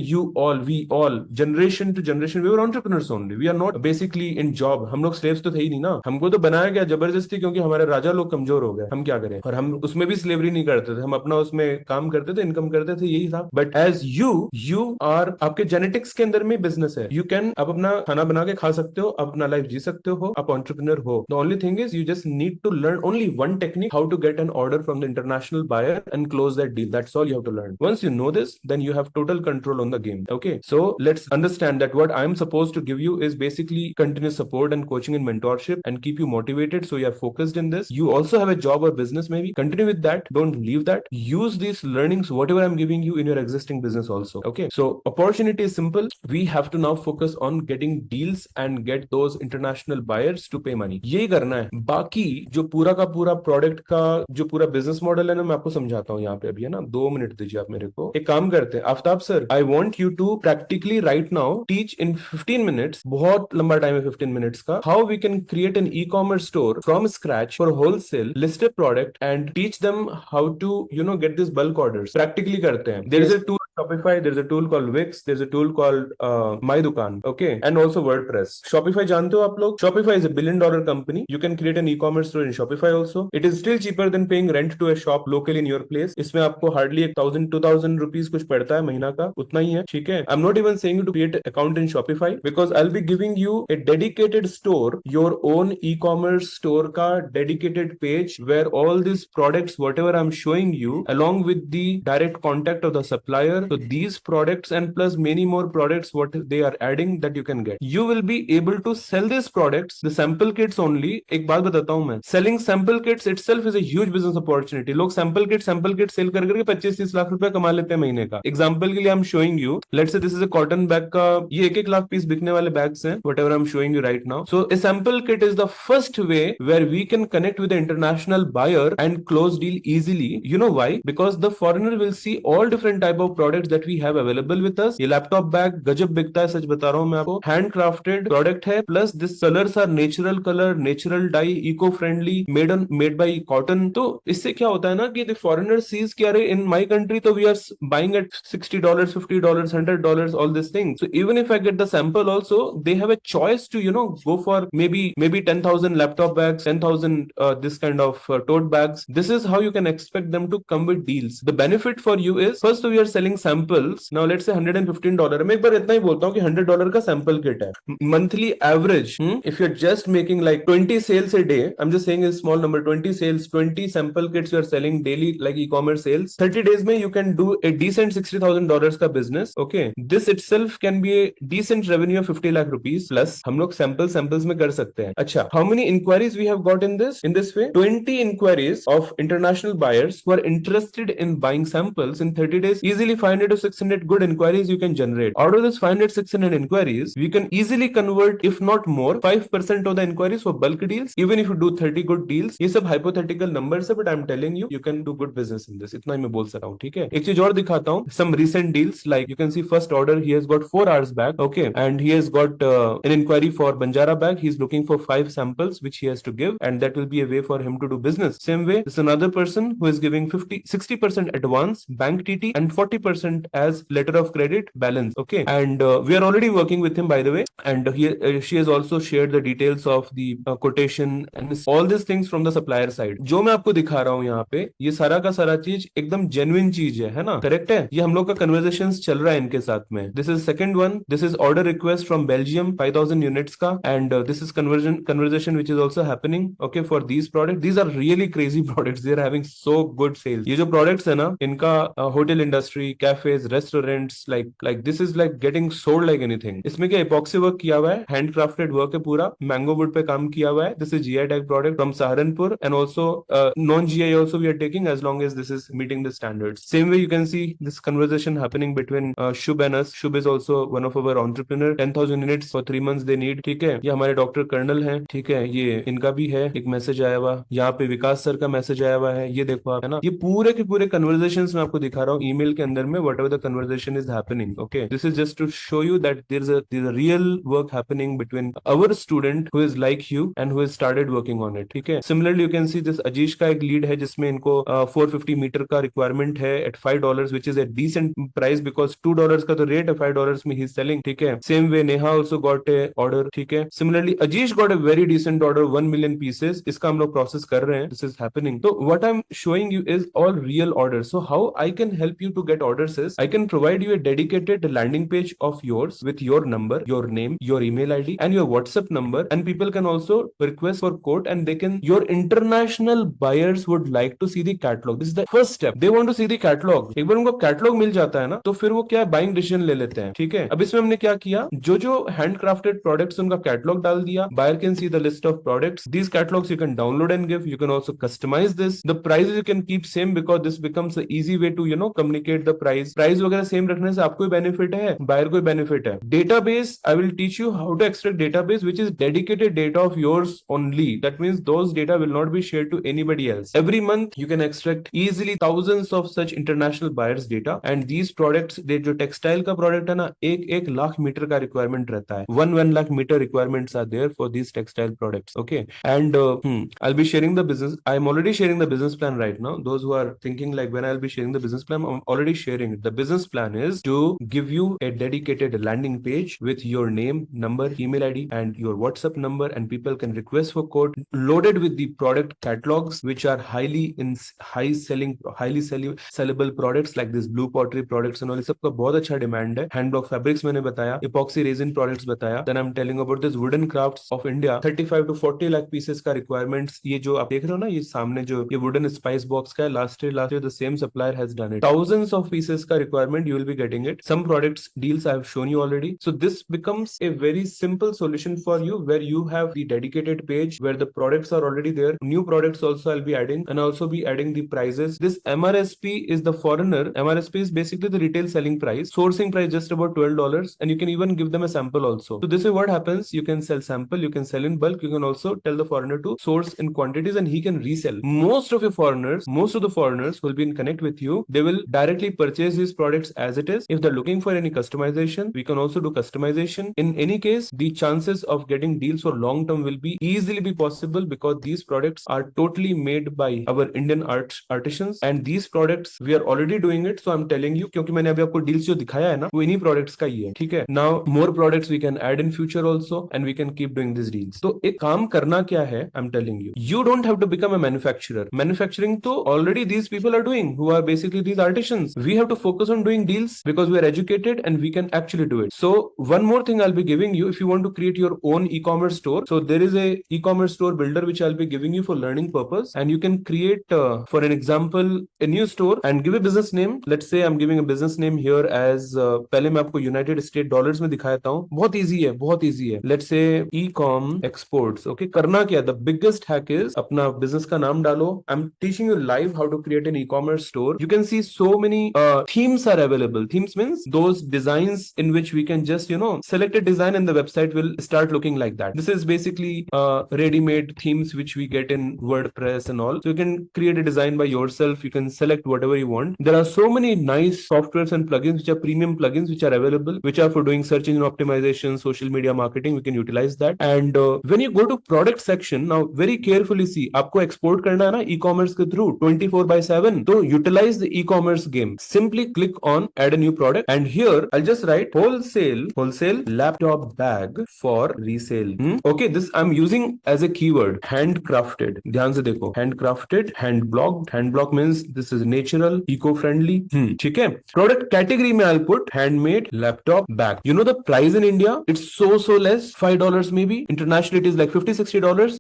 we all, generation to generation, we were entrepreneurs only. We are not basically in job. हम लोग slaves तो थे ही नहीं ना. हमको तो बनाया गया जबरदस्ती क्योंकि हमारे राजा लोग कमजोर हो गए. हम क्या करें? और हम उसमें भी स्लेवरी नहीं करते थे. हम अपना उसमें काम करते थे, इनकम करते थे, यही था. But as you are, आपके genetics के अंदर में बिजनेस है. You can आप अपना खाना बना के खा सकते हो, अपना लाइफ जी सकते हो, आप entrepreneur buyer ho, the only thing is you just need to learn only one technique, how to get an order from the international buyer and close that deal. That's all you have to learn. Once you know this, then you have total control on the game. Okay, so let's understand that what I'm supposed to give you is basically continuous support and coaching and mentorship and keep you motivated so you are focused in this. You also have a job or business, maybe continue with that, don't leave that. Use these learnings, whatever I'm giving you, in your existing business also. Okay, so opportunity is simple. We have to now focus on getting deals and get those international buyers to pay money. यही करना है. बाकी जो पूरा का पूरा product का जो पूरा बिजनेस मॉडल है ना, मैं आपको समझाता हूँ यहाँ पे अभी, है ना. 2 मिनट दीजिए आप मेरे को. एक काम करते हैं Aftab sir, I want you to practically right now teach in 15 minutes, बहुत लंबा टाइम है 15 मिनट्स का, how we can create an e-commerce store from scratch for wholesale listed product and teach them how to get this bulk orders. Practically करते हैं. There is a tool Shopify, there's a tool called Wix, there's a tool called My Dukaan, okay, and also WordPress. Shopify जानते हो आप लोग? Shopify is a $1 billion company. You can create an e-commerce store in Shopify also. It is still cheaper than paying rent to a shop locally in your place. इसमें आपको hardly 1,000-2,000 rupees कुछ पड़ता है महीना का, उतना ही है, ठीक है. I'm not even saying you to create an account in Shopify because I'll be giving you a dedicated store, your own e-commerce store का dedicated page where all these products, whatever I'm showing you, along with the direct contact of the supplier. So these products and plus many more products what they are adding that you can get. You will be able to sell these products, the sample kits only. एक बात बताता हूँ मैं, selling sample kits itself is a huge business opportunity. लोग sample kit sell कर करके 25-30 लाख रुपए कमा लेते हैं महीने का. Example के लिए I'm showing you, let's say this is a cotton bag का, ये 1-1 लाख पीस बिकने वाले bags हैं, whatever I'm showing you right now. So a sample kit is the first way where we can connect with the international buyer and close deal easily. You know why? Because the foreigner will see all different type of products that we have available with us. ये laptop bag गजब बिकता है, सच बता रहा हूँ मैं आपको. हैंड क्राफ्टेड प्रोडक्ट है, plus this colours are natural colour, natural dye, eco friendly, made by cotton. तो इससे क्या होता है ना कि द फॉरेनर सीज कि अरे इन माय कंट्री तो we are buying eight $60, $50, $100, all these things. So even if I get the sample also, they have a choice to go for maybe 10,000 laptop bags, 10,000 this kind of tote bags. This is how you can expect them to come with deals. The benefit for you is first we are selling samples. Now let's say $115. मैं एक बार इतना ही बोलता हूँ कि $100 का sample kit है. Monthly average, if you're just making like 20 sales a day, I'm just saying a small number, 20 sales, 20 sample kits you're selling daily like e-commerce sales. 30 days में you can do a decent $60,000 का business. Okay, this itself can be a decent revenue of 50 lakh rupees. Plus हम लोग samples में कर सकते हैं. अच्छा, how many inquiries we have got in this way? 20 inquiries of international buyers who are interested in buying samples in 30 days. Easily 500 to 600 good inquiries you can generate. Out of this 500-600 inquiries, we can easily convert, if not more, 5% of the inquiries for bulk deals. Even if you do 30 good deals, ये सब hypothetical numbers है, but I'm telling you, you can do good business in this. इतना ही मैं बोल सकता हूँ, ठीक है. एक चीज और दिखाता हूँ. Some recent deals, like you can see first order, he has got 4 hours back, okay, and he has got an inquiry for Banjara bag. He's looking for 5 samples which he has to give, and that will be a way for him to do business. Same way, there's another person who is giving 60% advance, bank TT, and 40% as letter of credit balance. Okay, and we are already working with him, by the way, and she has also shared the details of the quotation and all these things from the supplier side. जो मैं आपको दिखा रहा हूँ यहाँ पे, ये सारा का सारा चीज एकदम genuine चीज है ना? करेक्ट है? ये हम लोग का conversations चल रहा है इनके साथ में. This is second one. This is order request from Belgium, 5,000 units का, and this is conversation which is also happening. Okay, for these products, these are really crazy products. They are having so good sales. ये जो products है ना, इनका hotel industry, cafes, restaurants, like this is like getting sold like anything. इसमें क्या epoxy work किया हुआ है, handcrafted work है पूरा, mango wood पे काम किया हुआ है. This is GI tag product from Saharanpur, and also non-GI also we are taking as long as this is meeting the standards. Same way you can see this conversation happening between Shubh and us. Shubh is also one of our entrepreneur. 10,000 units for 3 months they need. ठीक है, ये हमारे doctor colonel हैं. ठीक है, ये इनका भी है एक मैसेज आया हुआ. यहाँ पे विकास सर का मैसेज आया हुआ है. ये देखो आप, है ना, ये पूरे के पूरे कन्वर्सेशंस मैं आपको दिखा रहा हूँ ईमेल के अंदर में. whatever the conversation is happening. Okay, this is just to show you that there's a real work happening between our student who is like you and who has started working on it. ठीक है, similarly you can see this अजीश का एक lead है जिसमें इनको 450 metre का requirement है at $5, which is a decent price because $2 का तो रेट है, $5 में ही सेलिंग. ठीक है, same way Neha also got a order. ठीक है, similarly अजीश got a very decent order, 1 million pieces. इसका हम लोग प्रोसेस कर रहे हैं. This is happening. So what I'm showing you is all real orders. So how I can help you to get orders is I can provide you a dedicated landing page of yours with your number, your name, your email ID, and your WhatsApp number, and people can also request for quote, and they can, your international buyers would like to see the catalog. This is the first step. They want to see the catalog. एक बार उनको catalogue मिल जाता है ना, तो फिर वो क्या buying decision ले लेते हैं. ठीक है, अब इसमें हमने क्या किया, जो जो हैंडक्राफ्टेड प्रोडक्ट्स उनका कैटलॉग डाल दिया. Buyer can see the list of products. These catalogs you can download and give. You can also customize this. The prices you can keep same because this becomes an easy way to communicate the price. Price वगैरह same रखने से आपको benefit है, buyer को benefit है. Database, I will teach you how to extract database which is dedicated data of yours only. That means those data will not be shared to anybody else. Every month you can extract easily thousands of such international buyers data, and these products, they जो textile का product है ना, एक lakh metre का requirement रहता है. 1 lakh meter requirements are there for these textile products. Okay, and I'll be sharing the business. I'm already sharing the business plan right now. Those who are thinking like when I'll be sharing the business plan, I'm already sharing it. The business plan is to give you a dedicated landing page with your name, number, email ID, and your WhatsApp number, and people can request for quote loaded with the product catalogs, which are highly sellable products like this blue pottery products and all. इस सबका बहुत अच्छा demand है. Hand block fabrics मैंने बताया, epoxy resin products बताया. Then I am telling about this wooden crafts of India. 35 to 40 lakh pieces का requirements. ये जो आप देख रहे हो ना, ये सामने जो ये वुडन स्पाइस बॉक्स का है, last year the same supplier has done it. Thousands of pieces का requirement, you will be getting it. Some products deals I have shown you already. So this becomes a very simple solution for you, where you have the dedicated page where the products are already there. New products also I'll be adding, and also be adding the prices. This MRSP is the foreigner. MRSP is basically the retail selling price. Sourcing price just about $12, and you can even give them a sample also. So this is what happens. You can sell sample, you can sell in bulk, you can also tell the foreigner to source in quantities, and he can resell. Most of the foreigners who will be in connect with you, they will directly purchase these products as it is. If they're looking for any customization, we can also do customization. In any case, the chances of getting deals for long term will be easily be possible because these products are totally made by our Indian artisans, and these products we are already doing it. So I'm telling you, क्योंकि मैंने अभी आपको deals जो दिखाया है ना, वो इन्हीं प्रोडक्ट्स का ही है. ठीक है, now more products we can add in future also, and we can keep doing these deals. तो एक काम करना क्या है, I'm telling you, you don't have to become a manufacturer. Manufacturing तो already these people are doing, who are basically these artisans. We have to focus on doing deals because we are educated and we can actually do it. So one more thing I'll be giving you, if you want to create your own e-commerce store, so there is a e-commerce store builder which I'll be giving you for learning purpose, and you can create for an example a new store and give a business name. Let's say I'm giving a business name here as पहले मैं आपको United state dollars में दिखाता हूँ. बहुत easy है. Let's say e-com exports. Okay, करना क्या, द बिगेस्ट हैक इज अपना बिजनेस का नाम डालो. I am teaching you live how to create an e-commerce store. You can see so many themes are available. Themes means those designs in which we can just select a design and the website will start looking like that. This is basically ready-made themes which we get in WordPress and all. So you can create a design by yourself. You can select whatever you want. There are so many nice softwares and plugins which are premium plugins which are available, which are for doing search engine optimization, social media marketing. We can utilize that. And when you go to product section, now very carefully see, आपको export करना है ना e-commerce के through 24/7. तो utilize the e-commerce game. Simply click on add a new product, and here I'll just write wholesale laptop bag for resale. Okay, this I'm using as a keyword, handcrafted. ध्यान से देखो, handcrafted, hand block means this is natural, eco-friendly. ठीक है. Product category में I'll put handmade laptop bag. You know the price in India, it's so less, $5 maybe. Internationally it is like $50-$60.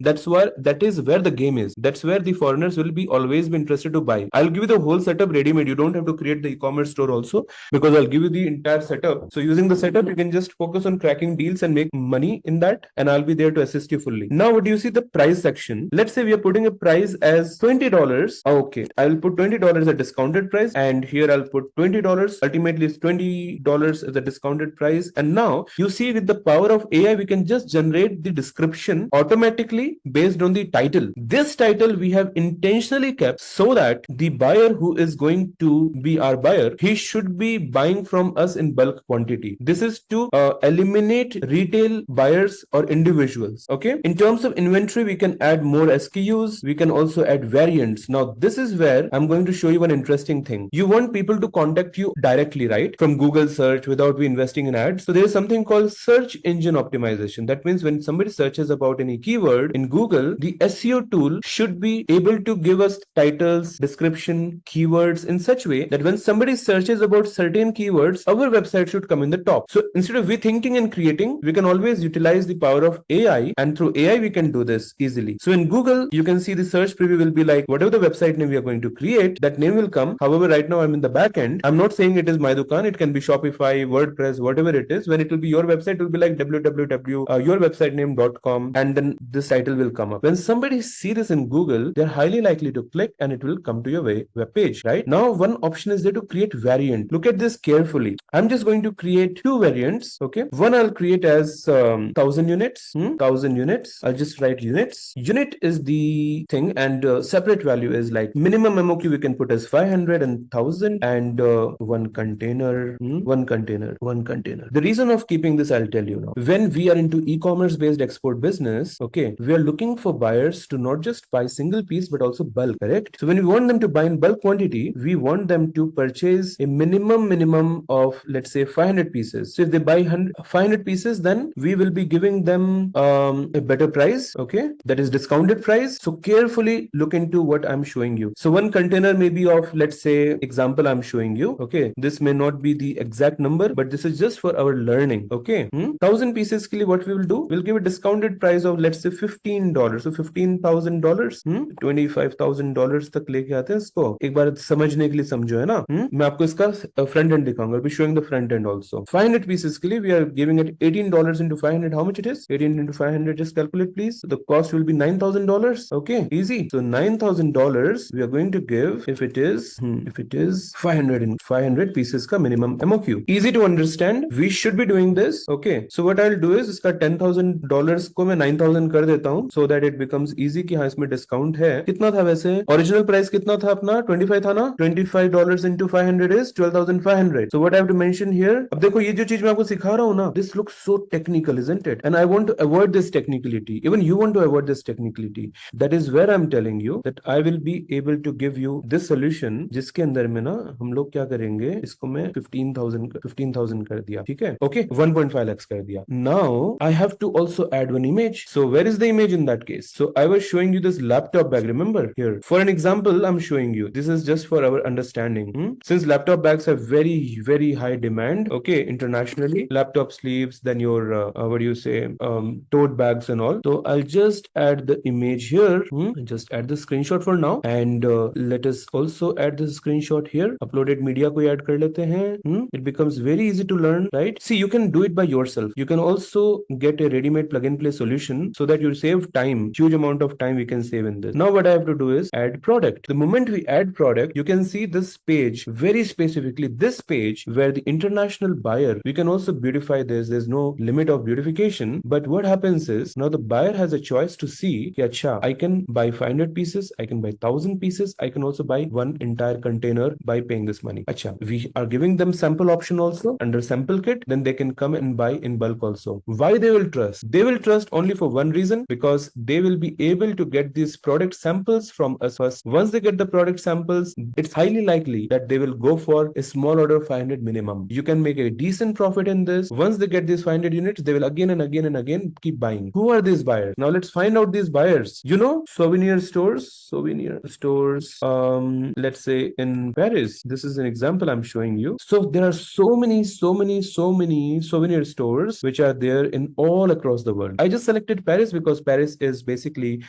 That is where the game is. That's where the foreigners will be always be interested to buy. I'll give you the whole setup ready-made. You don't have to create the e-commerce store also, because I'll give you the entire setup. So using the setup, you can just focus on cracking deals and make money in that, and I'll be there to assist you fully. Now, what do you see the price section? Let's say we are putting a price as $20. Okay, I'll put $20 as a discounted price, and here I'll put $20. Ultimately, it's $20 as a discounted price. And now you see, with the power of AI, we can just generate the description automatically based on the title. This title we have intentionally kept so that the buyer who is going to be our buyer, he should be buying from us in bulk quantity. This is to eliminate retail buyers or individuals. Okay, in terms of inventory, we can add more SKUs. We can also add variants. Now this is where I'm going to show you an interesting thing. You want people to contact you directly, right, from Google search without we investing in ads. So there is something called search engine optimization. That means when somebody searches about any keyword in Google, the SEO tool should be able to give us titles, description, keywords in such way that when somebody somebody searches about certain keywords, our website should come in the top. So instead of we thinking and creating, we can always utilize the power of AI, and through AI we can do this easily. So in Google, you can see the search preview will be like whatever the website name we are going to create, that name will come. However, right now I'm in the back end. I'm not saying it is My Dukaan. It can be Shopify, WordPress, whatever it is. When it will be your website, it will be like www.yourwebsitename.com, and then this title will come up. When somebody see this in Google, they're highly likely to click and it will come to your web page. Right now, one option is there to create variant. Look at this carefully. I'm just going to create two variants. Okay, one I'll create as 1000 units. 1000 units. I'll just write units. Unit is the thing, and separate value is like minimum MOQ we can put as 500 and 1000, and one container. One container. The reason of keeping this, I'll tell you now. When we are into e-commerce based export business, okay, we are looking for buyers to not just buy single piece but also bulk, correct? So when we want them to buy in bulk quantity, we want them to purchase a minimum of, let's say, 500 pieces. So if they buy 500 pieces, then we will be giving them a better price, okay, that is discounted price. So carefully look into what I'm showing you. So one container may be of, let's say, example I'm showing you, okay, this may not be the exact number, but this is just for our learning, okay. 1000 pieces के लिए what we will do, we'll give a discounted price of, let's say, $15. So $15,000, $25,000 तक लेके आते हैं इसको. एक बार समझने के लिए समझो, है ना. मैं आपको इसका फ्रंट एंड दिखाऊंगा. I'll be showing the front end also. 500 pieces के लिए we are giving it $18 into 500. How much it is? 18 into 500. Just calculate, please. So the cost will be $9,000. Okay, easy. So $9,000 we are going to give if it is 500 pieces का minimum MOQ. Easy to understand. We should be doing this. Okay. So what I'll do is इसका $10,000 को मैं 9,000 कर देता हूँ, so that it becomes easy कि हाँ इसमें डिस्काउंट है. कितना था वैसे? ओरिजिनल प्राइस कितना था अपना? 25 था ना? $25 into 500 is 12,500. So what I have to mention here? अब देखो ये जो चीज मैं आपको सिखा रहा हूँ ना, this looks so technical, isn't it? And I want to avoid this technicality. Even you want to avoid this technicality. That is where I'm telling you that I will be able to give you this solution, जिसके अंदर में ना हम लोग क्या करेंगे, इसको मैं 15,000 कर दिया, ठीक है? Okay, 1.5 lakhs कर दिया. Now I have to also add one image. So where is the image in that case? So I was showing you this laptop bag. Remember here. For an example, I'm showing you. This is just for our understanding. Since laptop bags have very high demand, okay, internationally, laptop sleeves, then your what do you say, tote bags and all. So I'll just add the image here. Just add the screenshot for now, and let us also add the screenshot here. Uploaded media को add कर लेते हैं. It becomes very easy to learn, right? See, you can do it by yourself. You can also get a ready-made plug-and-play solution so that you save time. Huge amount of time we can save in this. Now what I have to do is add product. The moment we add product, you can see this page very specifically. This page where the international buyer, we can also beautify this. There's no limit of beautification. But what happens is now the buyer has a choice to see, acha, I can buy 500 pieces, I can buy 1000 pieces, I can also buy one entire container by paying this money. Acha, we are giving them sample option also under sample kit. Then they can come and buy in bulk also. Why they will trust? They will trust only for one reason, because they will be able to get these product samples from us first. Once they get the product samples, it's highly likely that they will go for a small order of 500 minimum. You can make a decent profit in this. Once they get these 500 units, they will again and again keep buying. Who are these buyers? Now let's find out these buyers. You know, souvenir stores, let's say in Paris. This is an example I'm showing you. So there are so many souvenir stores which are there in all across the world. I just selected Paris because Paris is basically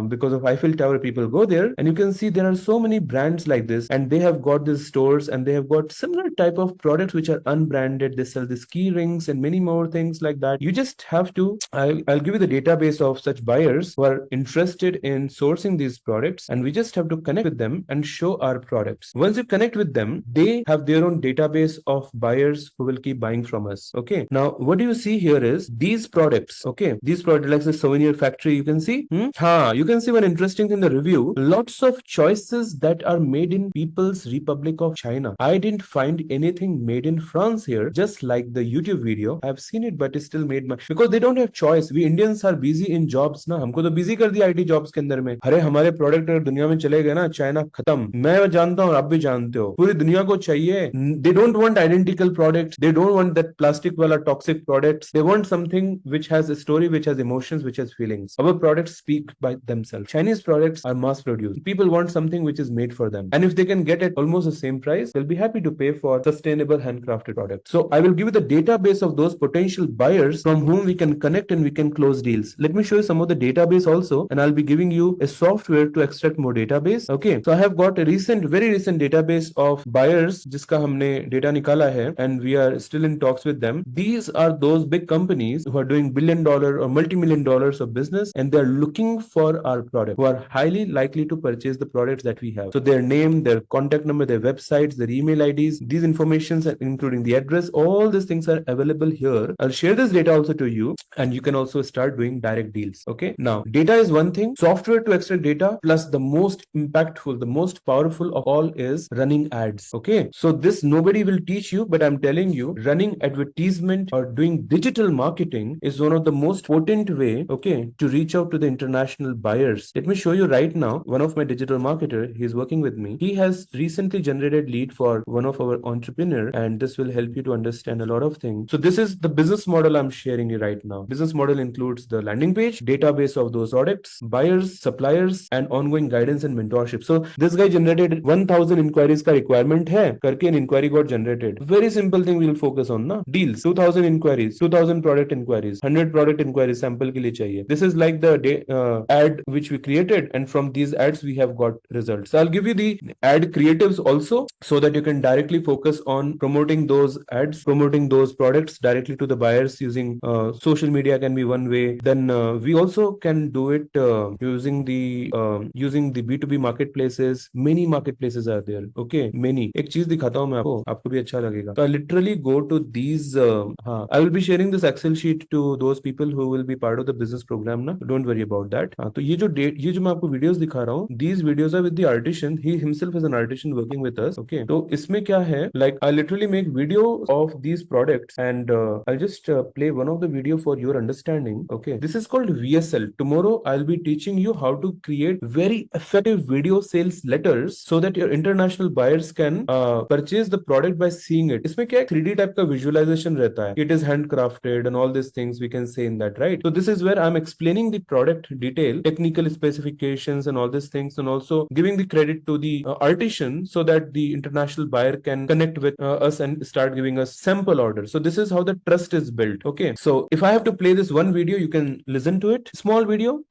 because of Eiffel Tower, people go there, and you can see there are so many brands like this, and they have got these stores, and they have got similar type of products which are unbranded. They sell these key rings and many more things like that. You just have to, I'll give you the database of such buyers who are interested in sourcing these products, and we just have to connect with them and show our products. Once you connect with them, they have their own database of buyers who will keep buying from us. Okay, now what do you see here is these products. Okay, these products like the souvenir factory, you can see. You can see one interesting thing in the review. Lots of choices that are made in People's Republic of China. I didn't find anything made in France here, just like the YouTube video. I've seen it, but it's still made because they don't have choice. We Indians are busy in jobs ना, हमको तो busy कर दिया IT jobs के अंदर में. अरे हमारे प्रोडक्ट अगर दुनिया में चले गए ना, चाइना खत्म. मैं जानता हूँ, आप भी जानते हो. पूरी दुनिया को चाहिए. They don't want identical products. They don't want that plastic वाला toxic products. They want something which has a story, which has emotions, which has feelings. Our products speak by themselves. Chinese products are mass produced. People want something which is made for them, and if they can get at almost the same price, they'll be happy to pay for sustainable handcrafted products. So I will give you the database of those potential buyers from whom we can connect and we can close deals. Let me show you some of the database also, and I'll be giving you a software to extract more database. Okay, so I have got a very recent database of buyers जिसका हमने data निकाला है, and we are still in talks with them. These are those big companies who are doing $1 billion or multi-million dollars of business, and they're looking for our product, who are highly likely to purchase the products that we have. So their name, their contact number, their websites, their email IDs, these informations, including the address, all these things are available here. I'll share this data also to you, and you can also start doing direct deals. Okay, now data is one thing, software to extract data, plus the most impactful, the most powerful of all is running ads. Okay, so this nobody will teach you, but I'm telling you, running advertisement or doing digital marketing is one of the most potent way, okay, to reach out to the international buyers. Let me show you right now. One of my digital marketer, he's working with me. He has recently generated lead for one of our entrepreneur, and this will help you to understand a lot of things. So this is the business model I'm sharing you right now. Business model includes the landing page, database of those products, buyers, suppliers, and ongoing guidance and mentorship. So this guy generated 1000 inquiries का requirement है करके an inquiry got generated. Very simple thing we'll focus on ना, deals, 2000 inquiries, 2000 product inquiries, 100 product inquiries sample के लिए चाहिए. This is like the ad which we created, and from these ads we have got results. So I'll give you the ad creatives also, so that you can directly focus on promoting those ads, promoting those products directly to the buyers using social media can be one way. Then we also can do it using the B2B marketplaces. Many marketplaces are there. Okay, many. एक चीज दिखाता हूँ मैं आपको भी अच्छा लगेगा. So I literally go to these. I will be sharing this Excel sheet to those people who will be part of the business program ना. Don't worry about that. तो ये जो मैं आपको videos दिखा रहा हूँ, these videos are with the artisan. He himself is an artisan working with us. Okay, तो इसमें क्या है? Like I literally make video of these products, and I'll just play one of the video for your understanding. Okay, this is called VSL. Tomorrow I'll be teaching you how to create very effective video sales letters so that your international buyers can purchase the product by seeing it. इसमें क्या है? 3D type का visualization रहता है. It is handcrafted and all these things we can say in that, right? So this is where I'm explaining the product detail, technical specifications and all these things, and also giving the credit to the artisan so that the international buyer can connect with us and start giving us sample orders. So this is how the trust is built. Okay, so if I have to play this one video, you can listen to it. Small video.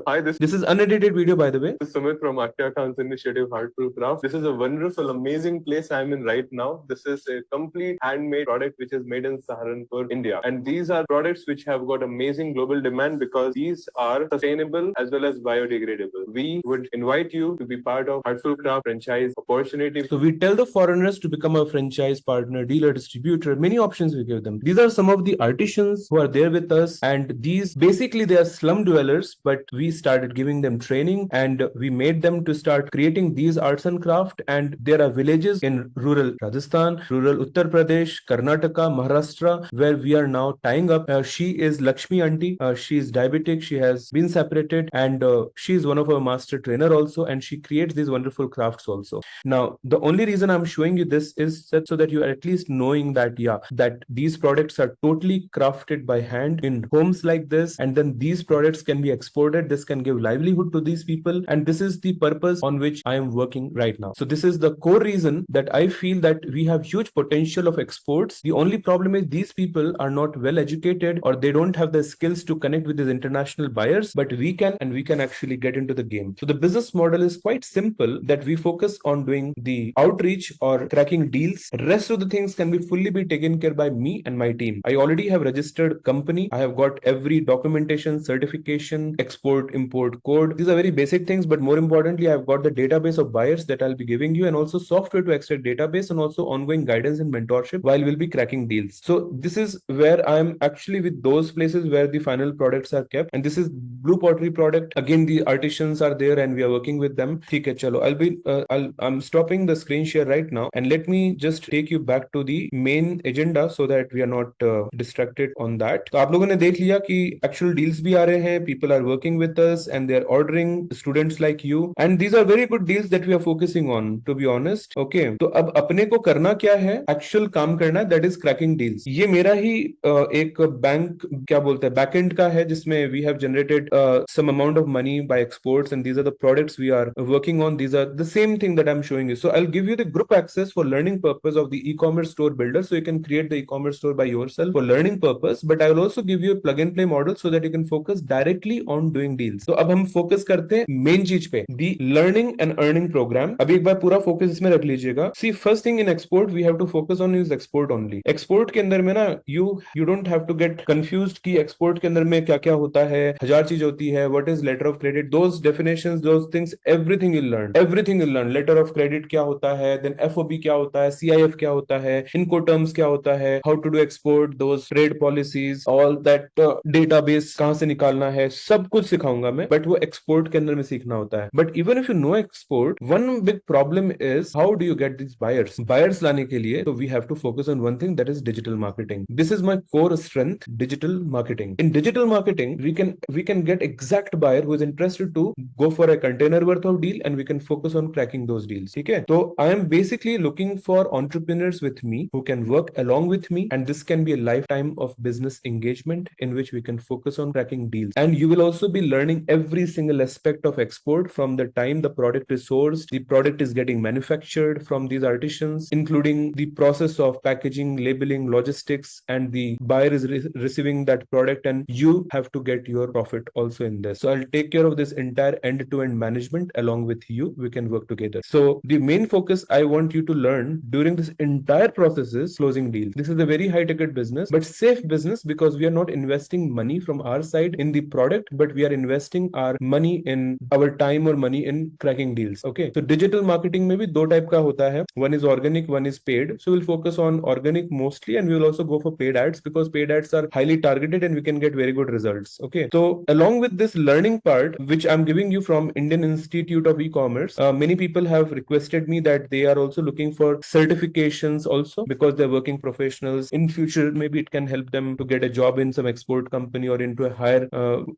Hi, this is unedited video, by the way. This is Sumit from Akhya Khan's initiative Heartful Craft. This is a wonderful, amazing place I'm in right now. This is a complete handmade product which is made in Saharanpur, India. And these are products which have got amazing global demand because these are sustainable as well as biodegradable. We would invite you to be part of Heartful Craft franchise opportunity. So we tell the foreigners to become a franchise partner, dealer, distributor, many options we give them. These are some of the artisans who are there with us, and these basically they are slum dwellers, but we started giving them training and we made them to start creating these arts and craft. And there are villages in rural Rajasthan, rural Uttar Pradesh, Karnataka, Maharashtra, where we are now tying up. She is Lakshmi auntie. She is diabetic. She has been separated, and she is one of our master trainer also, and she creates these wonderful crafts also. Now, the only reason I'm showing you this is that so that you are at least knowing that, yeah, that these products are totally crafted by hand in homes like this, and then these products can be exported. This can give livelihood to these people, and this is the purpose on which I am working right now. So this is the core reason that I feel that we have huge potential of exports. The only problem is these people are not well educated, or they don't have the skills to connect with these international buyers, but we can, and we can actually get into the game. So the business model is quite simple, that we focus on doing the outreach or cracking deals. Rest of the things can be fully be taken care by me and my team. I already have registered company. I have got every documentation, certification, export, import code. These are very basic things, but more importantly, I've got the database of buyers that I'll be giving you, and also software to extract database, and also ongoing guidance and mentorship while we'll be cracking deals. So this is where I'm actually with those places where the final products are kept. And this is Blue Pottery product. Again, the artisans are there and we are working with them. ठीक है, चलो. I'm stopping the screen share right now, and let me just take you back to the main agenda so that we are not distracted on that. तो आप लोगों ने देख लिया कि actual deals भी आ रहे हैं, people are working with us and they are ordering, students like you, and these are very good deals that we are focusing on, to be honest. Okay, तो अब अपने को करना क्या है? Actual काम करना है, that is cracking deals. ये मेरा ही एक बैंक क्या बोलते हैं बैकएंड का है, जिसमें we have generated some amount of money by exports, and these are the products we are working on. These are the same thing that I'm showing you. So I'll give give you the group access for learning purpose of the e-commerce store builder, so you can create the e-commerce store by yourself for learning purpose. But I will also give you a plug and play model so that you can focus directly on doing deals. तो अब हम focus करते हैं main चीज पे, the learning and earning programme. अभी एक बार पूरा फोकस इसमें रख लीजिएगा. See first thing in export we have to focus on is export only. Export के अंदर में ना you don't have to get confused कि एक्सपोर्ट के अंदर में क्या क्या होता है. हजार चीज होती है. What is letter of credit, those definitions, those things, everything you learn. Letter of credit क्या होता है, देन एफओबी क्या होता है, सीआईएफ क्या होता है, इनको टर्म्स क्या होता है, how to do export, those trade policies, all that database कहां से निकालना है, सब कुछ सिखाऊंगा मैं. बट वो एक्सपोर्ट के अंदर में सीखना होता है. But even if you know export, one big problem is how do you get this buyers लाने के लिए. तो we have to focus on one thing, that is digital marketing. This is my core strength, digital marketing. In digital marketing we can get exact buyer who is interested to go for a container worth of deal, and we can focus on cracking those deals. ठीक है. तो I am basically looking for entrepreneurs with me who can work along with me, and this can be a lifetime of business engagement in which we can focus on cracking deals. And you will also be learning every single aspect of export, from the time the product is sourced, the product is getting manufactured from these artisans, including the process of packaging, labeling, logistics, and the buyer is receiving that product, and you have to get your profit also in this. So I'll take care of this entire end-to-end management along with you. We can work together. So the main focus I want you to learn during this entire process is closing deals. This is a very high-ticket business, but safe business, because we are not investing money from our side in the product, but we are investing our money in our time or money in cracking deals. Okay. So digital marketing में भी दो type का होता है. One is organic, one is paid. So we'll focus on organic mostly, and we will also go for paid ads, because paid ads are highly targeted and we can get very good results. Okay. So along with this learning part, which I'm giving you from Indian Institute of E-commerce, many people have requested me that they are also looking for certifications also, because they're working professionals. In future, maybe it can help them to get a job in some export company or into a higher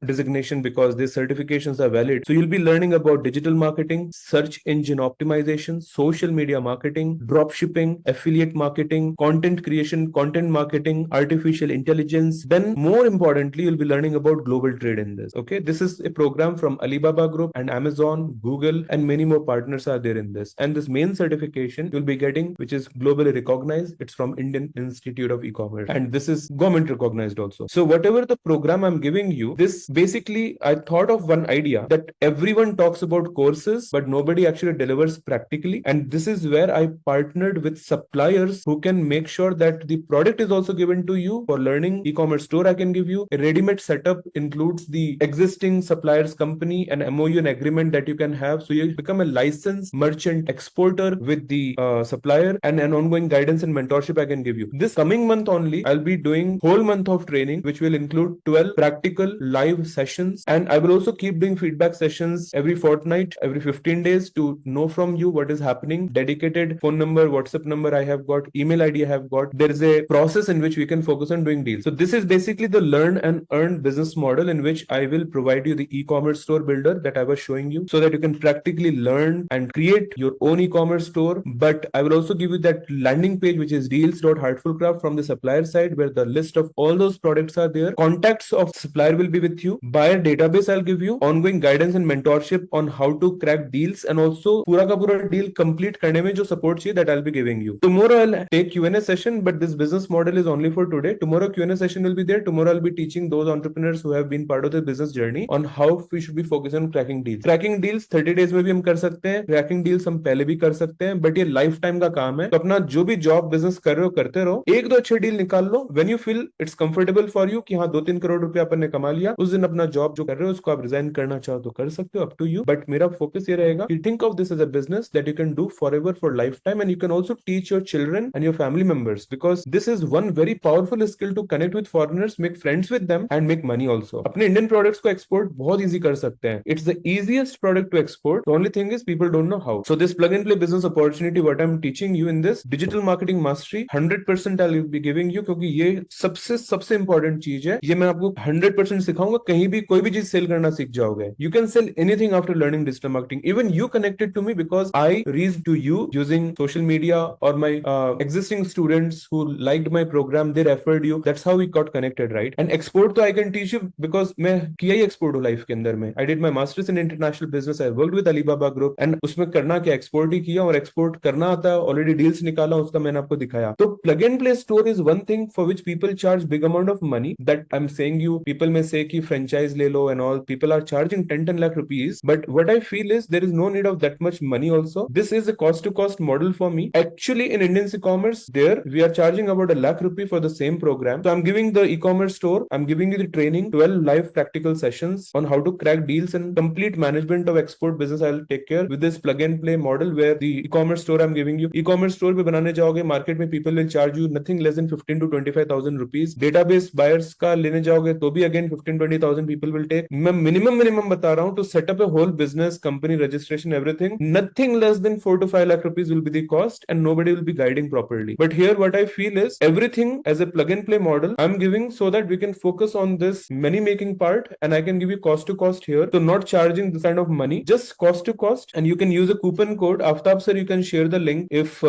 designation, because these certifications are valid. So you'll be learning about digital marketing, search engine optimization, social media marketing, drop shipping, affiliate marketing, content creation, content marketing, artificial intelligence. Then more importantly, you'll be learning about global trade in this. Okay. This is a program from Alibaba Group and Amazon, Google, and many more partners are there in this. And this main certification you'll be getting, which is globally recognized, it's from Indian Institute of E-commerce, and this is government recognized also. So whatever the program I'm giving you, this basically, I thought of one idea that everyone talks about courses, but nobody actually delivers practically. And this is where I partnered with suppliers who can make sure that the product is also given to you. For learning e-commerce store, I can give you a ready-made setup, includes the existing suppliers company and MOU and agreement that you can have. So you become a licensed merchant exporter with the supplier, and an ongoing guidance and mentorship I can give you. This coming month only, I'll be doing whole month of training, which will include 12 practical live sessions. And I will also keep doing feedback sessions every fortnight, every 15 days, to know from you what is happening. Dedicated phone number, WhatsApp number I have got, email ID I have got. There is a process in which we can focus on doing deals. So this is basically the learn and earn business model, in which I will provide you the e-commerce store builder that I was showing you, so that you can practically learn and create your own e-commerce store. But I will also give you that landing page, which is deals.heartfulcraft from the supplier side, where the list of all those products are there. Contacts of supplier will be with you. Buyer database I'll give you. Ongoing guidance and mentorship on how to crack deals, and also पूरा का पूरा deal complete करने में जो support चाहिए, that I'll be giving you. Tomorrow I'll take Q&A session, but this business model is only for today. Tomorrow Q&A session will be there. Tomorrow I'll be teaching those entrepreneurs who have been part of the business journey on how we should be focused on cracking deals. Cracking deals 30 days में भी हम कर सकते हैं. Cracking deals हम पहले भी कर सकते हैं, but ये लाइफ टाइम का काम है. तो अपना जो भी जॉब बिजनेस कर रहे हो करते रहो. एक दो अच्छे डील निकाल लो. When you feel it's comfortable for you कि हाँ 2-3 करोड़ रुपया अपन ने कमा लिया, उस दिन अपना जॉब जो कर रहे हो उसको आप रिजाइन करना चाहो तो कर सकते हो, up to you. बट मेरा फोकस ये रहेगा कि think of this as a business that you can do forever, for lifetime, and you can also teach your children and your family members, because this is one very powerful skill to connect with foreigners, make friends with them, and make money also. अपने Indian products को export बहुत easy कर सकते हैं. It's the easiest product to export. The only thing is people don't know how. So this plug and play business opportunity, what I'm teaching you in this digital marketing mastery, 100% I'll be giving you, क्योंकि ये सबसे important चीज है. ये मैं आपको 100% सिखाऊंगा. कहीं भी कोई भी चीज सेल करना सीख जाओगे. You can sell anything after learning digital marketing. Even you connected to me because I reached to you using social media, or my existing students who liked my program, they referred you. That's how we got connected, right? And export तो I can teach you because मैं किया ही export हूँ life के अंदर में. I did my masters in international business. I worked with Alibaba Group, and उसमें करना क्या, export ही किया. किया और एक्सपोर्ट करना आता है, ऑलरेडी डील्स निकाला, उसका मैंने आपको दिखाया. तो plug and play store is one thing for which people charge big amount of money. That I am saying you, people में से कि फ्रेंचाइज ले लो and all, people are charging 10 lakh rupees, but what I feel is there is no need of that much money also. This is a cost to cost model for me. Actually in Indian e-commerce, there we are charging about ₹1 lakh for the same program. So I'm giving the e-commerce store, I'm giving you the training, 12 live practical sessions on how to crack deals and complete management of export business. I'll take care with this plug and play model where the e-commerce store I'm giving you. E-commerce store पे बनाने जाओगे, market में people will charge you nothing less than 15 to 25,000 rupees. Database buyers का लेने जाओगे तो भी again 15-20,000 people will take. मैं minimum बता रहा हूँ to set up a whole business, company registration, everything. Nothing less than 4 to 5 lakh rupees will be the cost, and nobody will be guiding properly. But here, what I feel is everything as a plug and play model I'm giving so that we can focus on this money making part, and I can give you cost to cost here. So not charging this kind of money, just cost to cost, and you can use a coupon code. Aftab sir, you can share the link. If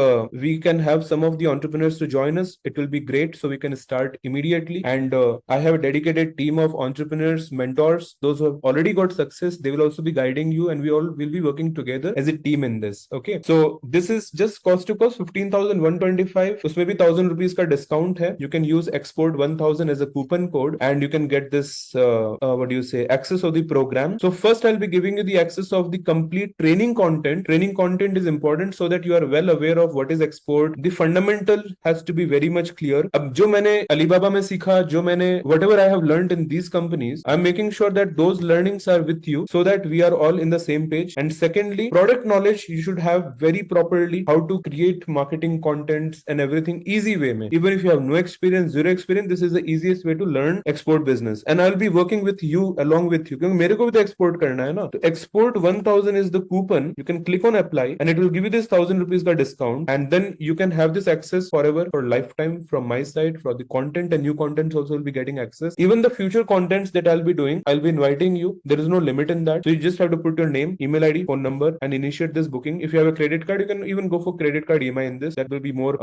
we can have some of the entrepreneurs to join us, it will be great. So we can start immediately. And I have a dedicated team of entrepreneurs, mentors, those who have already got success. They will also be guiding you, and we all will be working together as a team in this. Okay. So this is just cost to cost 15,125. उसमें भी 1,000 rupees का discount है. You can use export 1,000 as a coupon code, and you can get this what do you say, access of the program. So first I'll be giving you the access of the complete training content. Training content is important so that you are well aware of what is export. The fundamental has to be very much clear. अब जो मैंने Alibaba में सीखा, जो मैंने whatever I have learned in these companies, I'm making sure that those learnings are with you so that we are all in the same page. And secondly, product knowledge you should have very properly, how to create marketing contents and everything easy way में. Even if you have no experience, zero experience, this is the easiest way to learn export business. And I'll be working with you along with you. क्योंकि मेरे को भी तो export करना है ना. तो export 1,000 is the coupon. You can click on apply and it will give you this 1,000 rupees का discount, and then you can have this access forever, for lifetime from my side. For the content and new contents also will be getting access. Even the future contents that I'll be doing, I'll be inviting you. There is no limit in that. So you just have to put your name, email ID, phone number, and initiate this booking. If you have a credit card, you can even go for credit card EMI in this. That will be more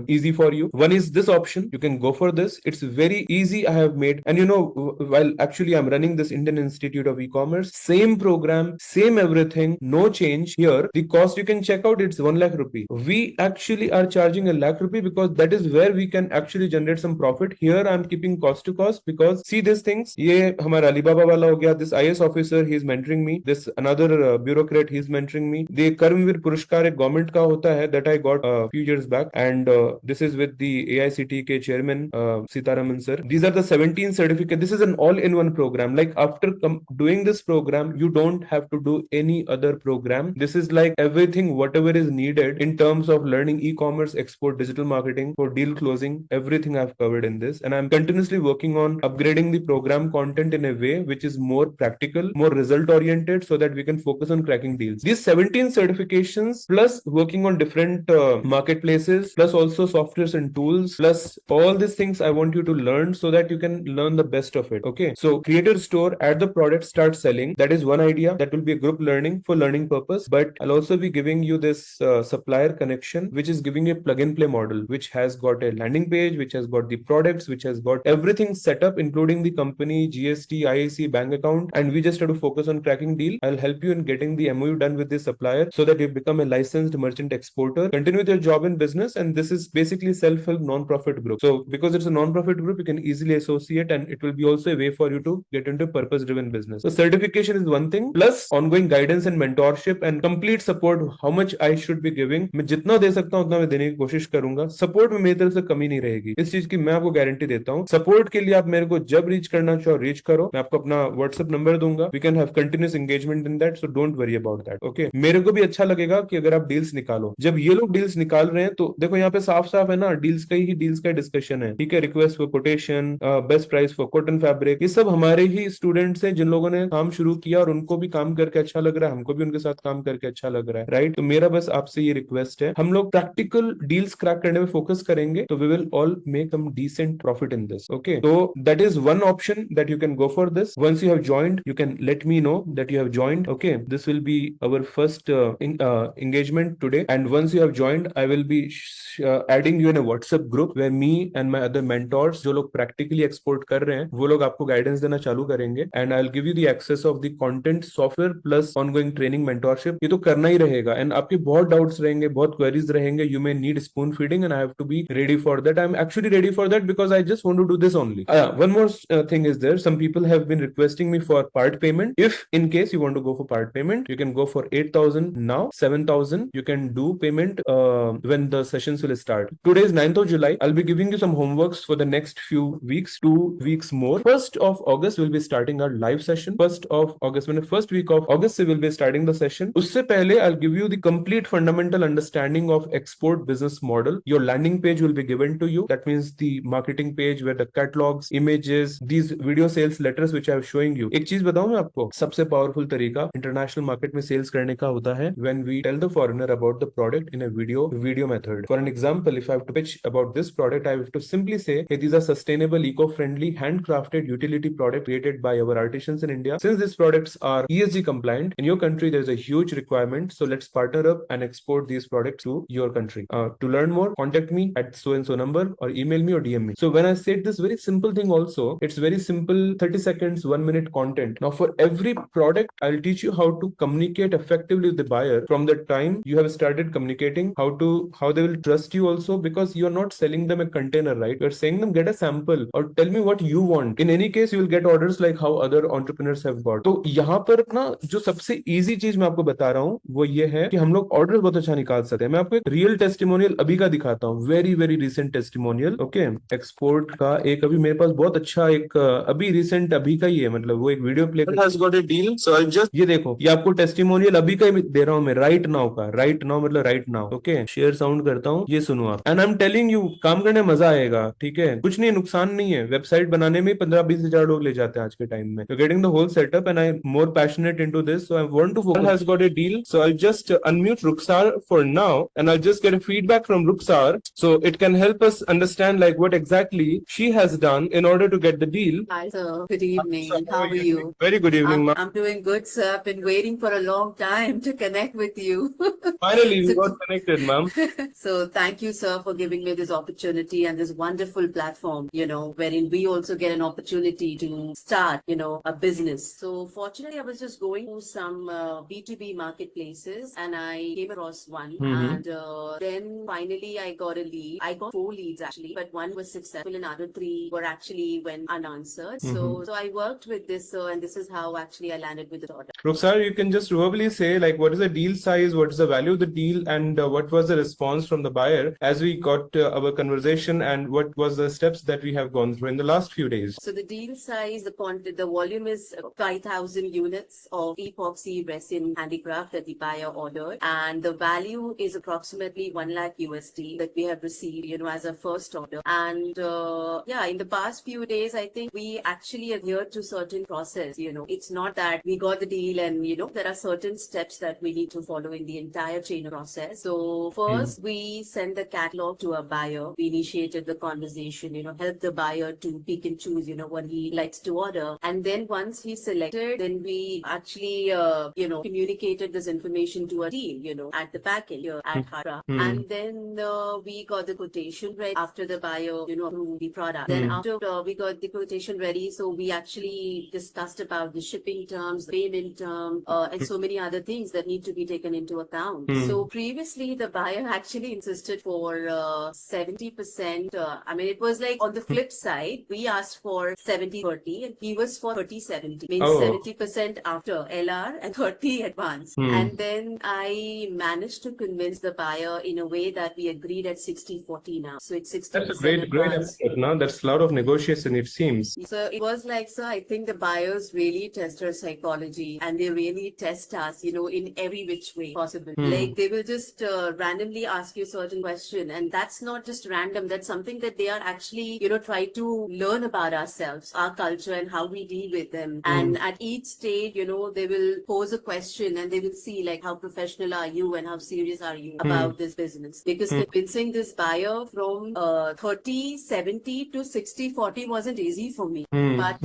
easy for you. One is this option. You can go for this. It's very easy. I have made, and you know, while actually I'm running this Indian Institute of E-commerce, same program, same everything, no change here. The cost you can check out, it's 1 lakh rupee. We actually are charging a lakh rupee because that is where we can actually generate some profit. Here I'm keeping cost to cost because see these things. ये हमारा Alibaba वाला हो गया. This IS officer, he is mentoring me. This another bureaucrat, he is mentoring me. The Karmveer Purushkar एक government का होता है that I got a few years back, and this is with the AICTE के chairman Sitaraman sir. These are the 17 certificates. This is an all-in-one program. Like after doing this program, you don't have to do any other program. This is like everything, whatever is needed in terms of learning e-commerce, export, digital marketing, for deal closing, everything I've covered in this. And I'm continuously working on upgrading the program content in a way which is more practical, more result oriented, so that we can focus on cracking deals. These 17 certifications plus working on different marketplaces, plus also softwares and tools, plus all these things I want you to learn so that you can learn the best of it. Okay. So create a store, add the product, start selling. That is one idea. That will be a group learning for learning purpose. But I'll also be giving you this supplier connection, which is giving a plug and play model, which has got a landing page, which has got the products, which has got everything set up, including the company, GST, IAC, bank account. And we just have to focus on cracking deal. I'll help you in getting the MOU done with this supplier so that you become a licensed merchant exporter, continue with your job in business. And this is basically self-help non-profit group. So because it's a non-profit group, you can easily associate, and it will be also a way for you to get into purpose-driven business. So certification is one thing, plus ongoing guidance and mentorship and complete support. How much I should be giving, मैं जितना दे सकता हूँ उतना मैं देने की कोशिश करूंगा. सपोर्ट में मेरी तरफ से कमी नहीं रहेगी, इस चीज की मैं आपको गारंटी देता हूँ. सपोर्ट के लिए आप मेरे को जब रीच करना चाहो रीच करो. मैं आपको अपना व्हाट्सएप नंबर दूंगा. We can have continuous engagement in that, so don't worry about that. Okay. मेरे को भी अच्छा लगेगा कि अगर आप डील्स निकालो. जब ये लोग डील्स निकाल रहे हैं तो देखो यहाँ पे साफ साफ है ना, डील्स का डिस्कशन है. ठीक है. Request for quotation, best price for cotton fabric, ये सब हमारे ही स्टूडेंट्स हैं जिन लोगों ने काम शुरू किया और उनको भी काम करके अच्छा लग रहा है, हमको भी उनके साथ काम करके अच्छा लग रहा है. राइट. तो मेरा बस आपसे ये रिक्वेस्ट है, हम लोग प्रैक्टिकल डील्स क्रैक करने में फोकस करेंगे तो we will all make some decent profit in this. Okay. तो that is one option that you can go for this. Once you have joined, you can let me know that you have joined. Okay. This will be our first engagement today. And once you have joined, I will be adding you in a WhatsApp group where me and my other mentors, जो लोग practically export कर रहे हैं, वो लोग आपको guidance देना चालू करेंगे. And I'll give you the access of the content, software plus ongoing training, mentorship. ये तो करना ही रहेगा. रहेगा एंड आपके बहुत डाउट्स रहेंगे, बहुत क्वेरीज रहेंगे. You may need spoon feeding and I have to be ready for that. I'm actually ready for that because I just want to do this only. One more thing is there. Some people have been requesting me for part payment. If in case you want to go for part payment, you can go for 8,000 now, 7,000. You can do payment when the sessions will start. Today is 9th of July. I'll be giving you some homeworks for the next few weeks, 2 weeks more. 1st of August we'll be starting our live session. 1st of August, when the first week of August we will be starting the session. Usse pehle I'll give you the complete fundamental understanding of export business model. Your landing page will be given to you. That means the marketing page where the catalogs, images, these video sales letters which I am showing you. एक चीज बताऊं मैं आपको, सबसे powerful तरीका international market में sales करने का होता है when we tell the foreigner about the product in a video method. For an example, if I have to pitch about this product, I have to simply say, hey, these are sustainable, eco-friendly, handcrafted utility product created by our artisans in India. Since these products are ESG compliant, in your country there is a huge requirement, so let's partner up and export these products to your country. To learn more, contact me at so and so number or email me or DM me. So when I said this very simple thing also, it's very simple, 30 seconds, 1 minute content. Now for every product, I'll teach you how to communicate effectively with the buyer from the time you have started communicating, how they will trust you also, because you're not selling them a container, right? You're saying them, get a sample or tell me what you want. In any case, you will get orders like how other entrepreneurs have got. तो यहाँ पर ना जो सबसे easy चीज मैं आपको बता रहा हूँ वो ये है कि हम लोग ऑर्डर बहुत अच्छा निकाल सकते हैं. मैं आपको एक रियल टेस्टिमोनियल अभी का दिखाता हूँ, very very recent testimonial. Okay, export का एक अभी मेरे पास बहुत अच्छा एक अभी रिसेंट अभी का ही है, मतलब वो एक video play has got a deal, so I'll just ये देखो, ये आपको टेस्टिमोनियल अभी का ही दे रहा हूँ मैं, राइट नाउ का. राइट नाउ मतलब right now. Okay, share sound करता हूँ, ये सुनो आप. And I am telling you, काम करने मजा आएगा. ठीक है, कुछ नहीं, नुकसान नहीं है. वेबसाइट बनाने में 15-20 हजार लोग ले जाते हैं आज के टाइम में. Getting the whole setup and I am more passionate into this, so I want to focus. has got a deal, so I'll just unmute Ruksar for now and I'll just get a feedback from Ruksar so it can help us understand like what exactly she has done in order to get the deal. Hi, sir. Good evening. How are you? Very good evening, ma'am. I'm doing good, sir. I've been waiting for a long time to connect with you. Finally, we got connected, ma'am. So thank you, sir, for giving me this opportunity and this wonderful platform, wherein we also get an opportunity to start, a business. So fortunately, I was just going to some B2B marketplaces and I came across one. And then finally I got a lead. I got 4 leads actually, but one was successful and other 3 were actually went unanswered. So I worked with this, and this is how actually I landed with the order. Ruksar, you can just verbally say like what is the deal size, what is the value of the deal, and what was the response from the buyer as we got our conversation, and what was the steps that we have gone through in the last few days. So the deal size, the quantity, the volume is 5,000 units of epoxy resin handicraft that the buyer ordered, and the value is approximately 1 lakh USD that we have received, as a first order. And in the past few days, I think we actually adhered to certain process. It's not that we got the deal and there are certain steps that we need to follow in the entire chain process. So first we send the catalog to a buyer. We initiated the conversation, help the buyer to pick and choose, what he likes to order. And then once he selected, then we actually, communicated this information to a team, at the back end here at Hara. And then we got the quotation ready after the buyer, approved the product. Then after we got the quotation ready, so we actually discussed about the shipping terms, the payment term, and so many other things that need to be taken into account. So previously the buyer actually insisted for 70%. It was like on the flip side, we asked for 70-30 and he was for 30-70. Means 70% after LR and 30 advance. And then I managed to convince the buyer in a way that we agreed at 60-40 now. So it's 60%. That's a great effort now. That's a lot of negotiation, it seems. So it was like, so I think the buyers really test our psychology and they really test us, in every which way possible. Like they will just randomly ask you certain question, and that's not just random. That's something that they are actually, try to learn about ourselves, our culture and how we deal with them. And at each stage, they will pose a question and they will see like how professional are you and how serious are you about this business. Because convincing this buyer from 30-70 to 60-40 wasn't easy for me. But,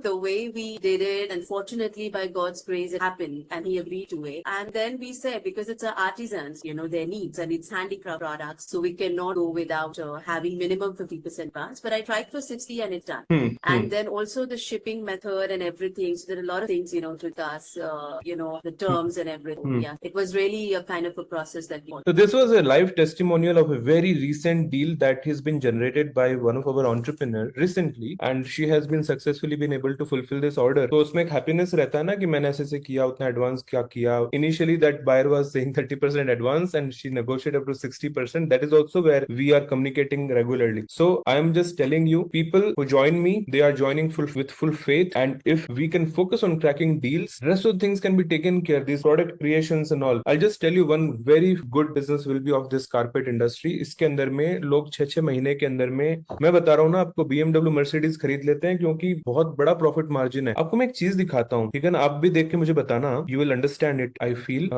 the way we did it, unfortunately, by God's grace, it happened and he agreed to it. And then we said, because it's our artisans, their needs and it's handicraft products, so we cannot go without having minimum 50% advance. But I tried for 60 and it's done. And then also the shipping method and everything. So there are a lot of things, to us, the terms and everything. Yeah, it was really a kind of a process that we So this was a live testimonial of a very recent deal that has been generated by one of our entrepreneur recently, and she has been successfully been able to fulfill this order. तो उसमें एक happiness रहता है ना कि मैंने ऐसे किया, उतना advance क्या किया. Initially that buyer was saying 30% advance and she negotiated up to 60%. That is also where we are communicating regularly. So I am just telling you, people who join me, they are joining with full faith, and if we can focus on cracking deals, rest of things can be taken care. These product creations and all. I'll just tell you one very good business will be of this carpet industry. इसके अंदर में लोग 6-6 महीने के अंदर में, मैं बता रहा हूँ ना आपको, BMW Mercedes खरीद लेते हैं क्योंकि बहुत बड़ा प्रॉफिट मार्जिन है. आपको मैं एक चीज दिखाता हूँ, ठीक है ना? आप भी देख के मुझे बताना. You will understand it, I feel.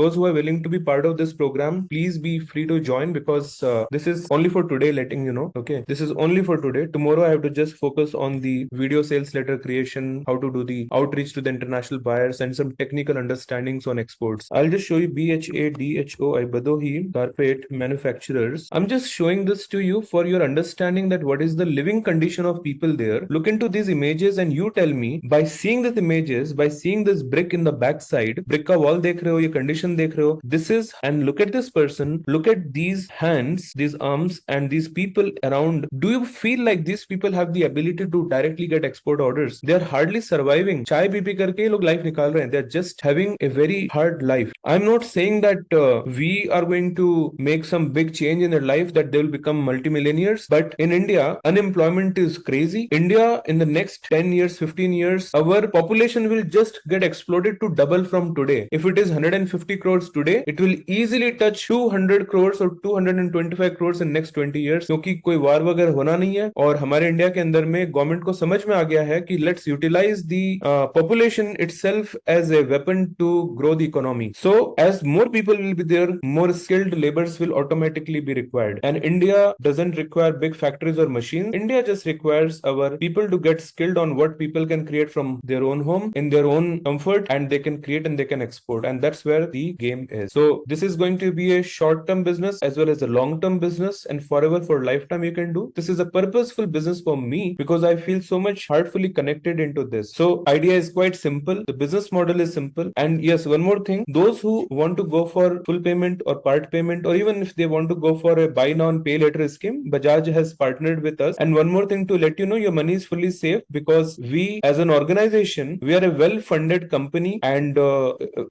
Those who are willing to be part of this program, please be free to join, because this is only for today, letting you know. Okay, this is only for today. Tomorrow I have to just focus on the video sales letter creation, how to do the outreach to the international buyers, and some technical understandings on exports. I'll just show you BHADHOI Badohi Carpet Manufacturers. I'm just showing this to you for your understanding that what is the living condition of people there. Look into these images and you tell me, by seeing these images, by seeing this brick in the backside, brick ka wall dekh rahe ho, ye condition dekh rahe ho, this is, and look at this person, look at these hands, these arms, and these people around. Do you feel like these people have the ability to directly get export orders? They are hardly surviving. Chai pee pee karke log life nikal rahe hain. They are just having a very hard life. I'm not saying that we are going to make some big change in their life, that they will become multimillionaires, but in India unemployment is crazy. India in the next 10 years, 15 years, our population will just get exploded to double from today. If it is 150 crores today, it will easily touch 200 crores or 225 crores in next 20 years, क्योंकि कोई वार वगैरह होना नहीं है. और हमारे India के अंदर में गवर्नमेंट को समझ में आ गया है कि let's utilize the population itself as a weapon to grow the economy. So as more people will be there, more skilled labors will automatically be required. And India doesn't require big factories or machines. India just requires our people to get skilled on what people can create from their own home in their own comfort, and they can create and they can export. And that's where the game is. So this is going to be a short-term business as well as a long-term business, and forever, for lifetime you can do. This is a purposeful business for me because I feel so much heartfully connected into this. So idea is quite simple. The business model is simple. And yes, one more thing, those who want to go for full payment or part payment, or even if they want to go for a buy now and pay later scheme, Bajaj has partnered with us. And one more thing to let you know, your money is fully safe because we as an organization, we are a well-funded company, and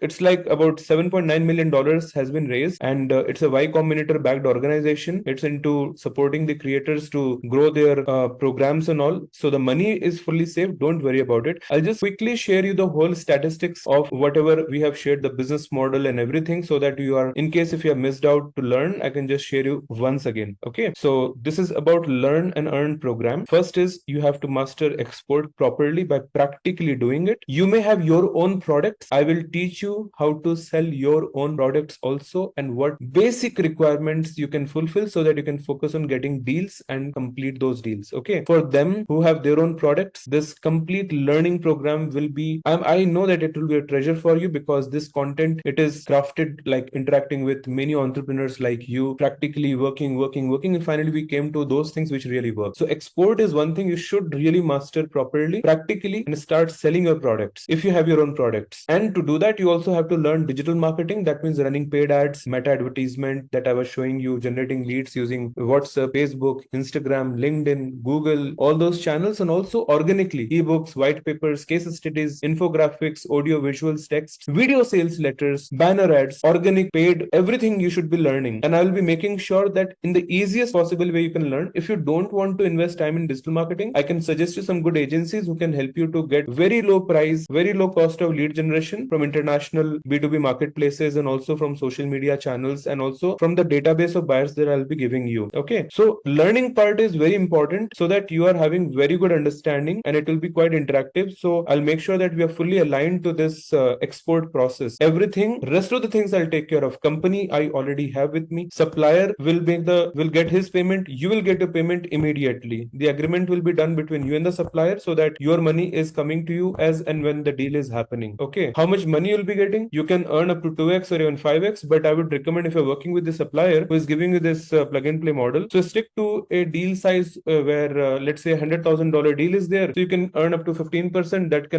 it's like about $7.9 million has been raised, and it's a Y Combinator backed organization. It's into supporting the creators to grow their programs and all. So the money is fully safe. Don't worry about it. I'll just quickly share you the whole statistics of whatever we have shared, the business model and everything, so that you are, in case if you have missed out to learn, I can just share you once again. Okay, so this is about learn and earn program. First is you have to master export properly by practically doing it. You may have your own products. I will teach you how to sell your own products also, and what basic requirements you can fulfill so that you can focus on getting deals and complete those deals. Okay, for them who have their own products, this complete learning program will be, I know that it will be a treasure for you, because this content, it is crafted like interacting with many entrepreneurs like you, practically working, and finally we came to those things which really work. So export is one thing you should really master properly, practically, and start selling your products if you have your own products. And to do that, you also have to learn digital marketing. That means running paid ads, meta advertisement that I was showing you, generating leads using WhatsApp, Facebook, Instagram, LinkedIn, Google, all those channels, and also organically ebooks, white papers, case studies, infographics, audio, visuals, text, video sales letters, banner ads, organic, paid, everything you should be learning. And I will be making sure that in the easiest possible way you can learn. If you don't want to invest time in digital marketing, I can suggest you some good agencies who can help you to get very low price, very low cost of lead generation from international B2B marketplaces, and also from social media channels, and also from the database of buyers that I'll be giving you. Okay, so learning part is very important so that you are having very good understanding, and it will be quite interactive. So I'll make sure that we are fully aligned to this export process. Everything, rest of the things I'll take care of. Company I already have with me. Supplier will get his payment. You will get your payment immediately. The agreement will be done between you and the supplier so that your money is coming to you as and when the deal is happening. Okay, how much money you'll be getting? You can earn up to 2x or even 5x, but I would recommend, if you're working with the supplier who is giving you this plug and play model, so stick to a deal size where let's say $100,000 deal is there, so you can earn up to 15%. That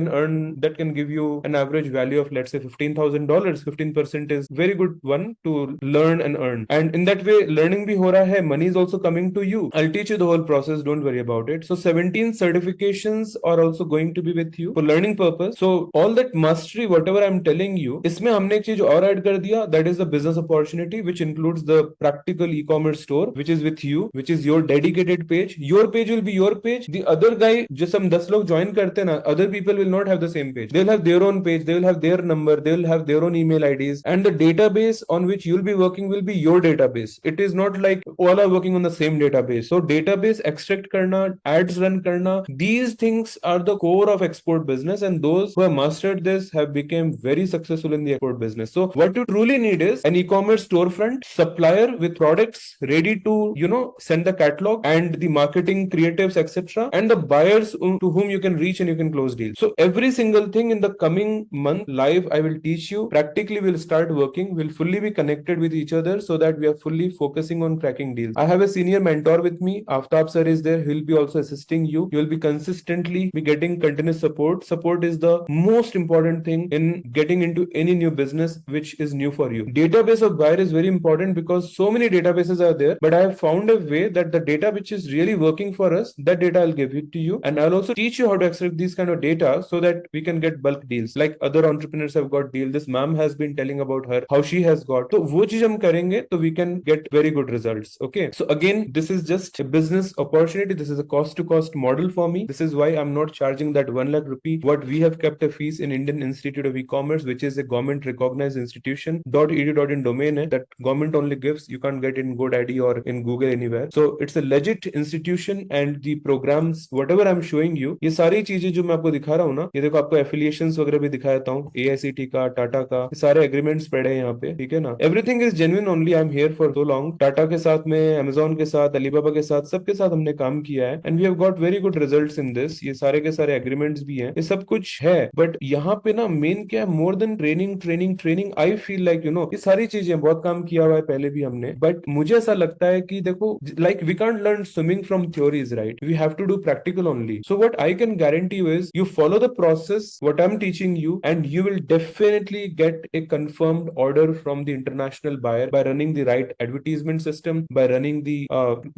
can give you an average value of, let's say, $15,000 $50,000, 15% is very good one to learn and earn. And in that way, learning bhi ho raha hai, money is also coming to you. I'll teach you the whole process, don't worry about it. So 17 certifications are also going to be with you for learning purpose. So all that mastery, whatever I'm telling you, इसमें हमने एक चीज और add कर दिया, that is the business opportunity, which includes the practical e-commerce store, which is with you, which is your dedicated page. Your page will be your page. The other guy, just हम 10 लोग join करते हैं ना, other people will not have the same page. They'll have their own page, they will have their number, they will have their own email IDs, and the database on which you'll be working will be your database. It is not like all are working on the same database. So database extract karna, ads run karna, these things are the core of export business, and those who have mastered this have become very successful in the export business. So what you truly need is an e-commerce storefront, supplier with products ready to, send the catalog and the marketing creatives, etc., and the buyers to whom you can reach and you can close deals. So every single thing in the coming month live, I will teach you. Practically, we'll start working. We'll fully be connected with each other so that we are fully focusing on cracking deals. I have a senior mentor with me. Aftab sir is there. He'll be also assisting you. You'll be consistently be getting continuous support. Support is the most important thing in getting into any new business which is new for you. Database of buyer is very important because so many databases are there, but I have found a way that the data which is really working for us, that data I'll give it to you, and I'll also teach you how to extract these kind of data so that we can get bulk deals like other entrepreneurs have got deal. This ma'am has been telling about her how she has got. So वो चीज हम करेंगे तो we can get very good results. Okay, so again, this is just a business opportunity. This is a cost to cost model for me. This is why I'm not charging that 1 lakh rupee what we have kept a fees in Indian Institute of E-commerce, which is a government recognized institution. .edu.in domain है that government only gives. You can't get in GoDaddy or in Google anywhere. So it's a legit institution, and the programs whatever I'm showing you, ये सारी चीजें जो मैं आपको दिखा रहा हूँ ना, ये देखो आपको एफिलिएशंस वगैरह भी दिखा देता हूँ, AICT का, टाटा का, ये सारे एग्रीमेंट्स पड़े हैं यहाँ पे, ठीक है ना. Everything is genuine only. I am here for so long. Tata के साथ में, Amazon के साथ, अलीबाबा के साथ, सबके साथ हमने काम किया है, and we have got very good results in this. ये सारे के सारे एग्रीमेंट्स भी हैं, ये सब कुछ है. बट यहाँ पे ना मेन क्या है, more than training training training, I feel like ये सारी चीजें बहुत काम किया हुआ है पहले भी हमने, बट मुझे ऐसा लगता है कि देखो, like we can't learn swimming from theories, right? We have to do practical only. So what I can guarantee you is you follow the process what I'm teaching you, and you will definitely get a confirmed order from the international buyer by running the right advertisement system, by running the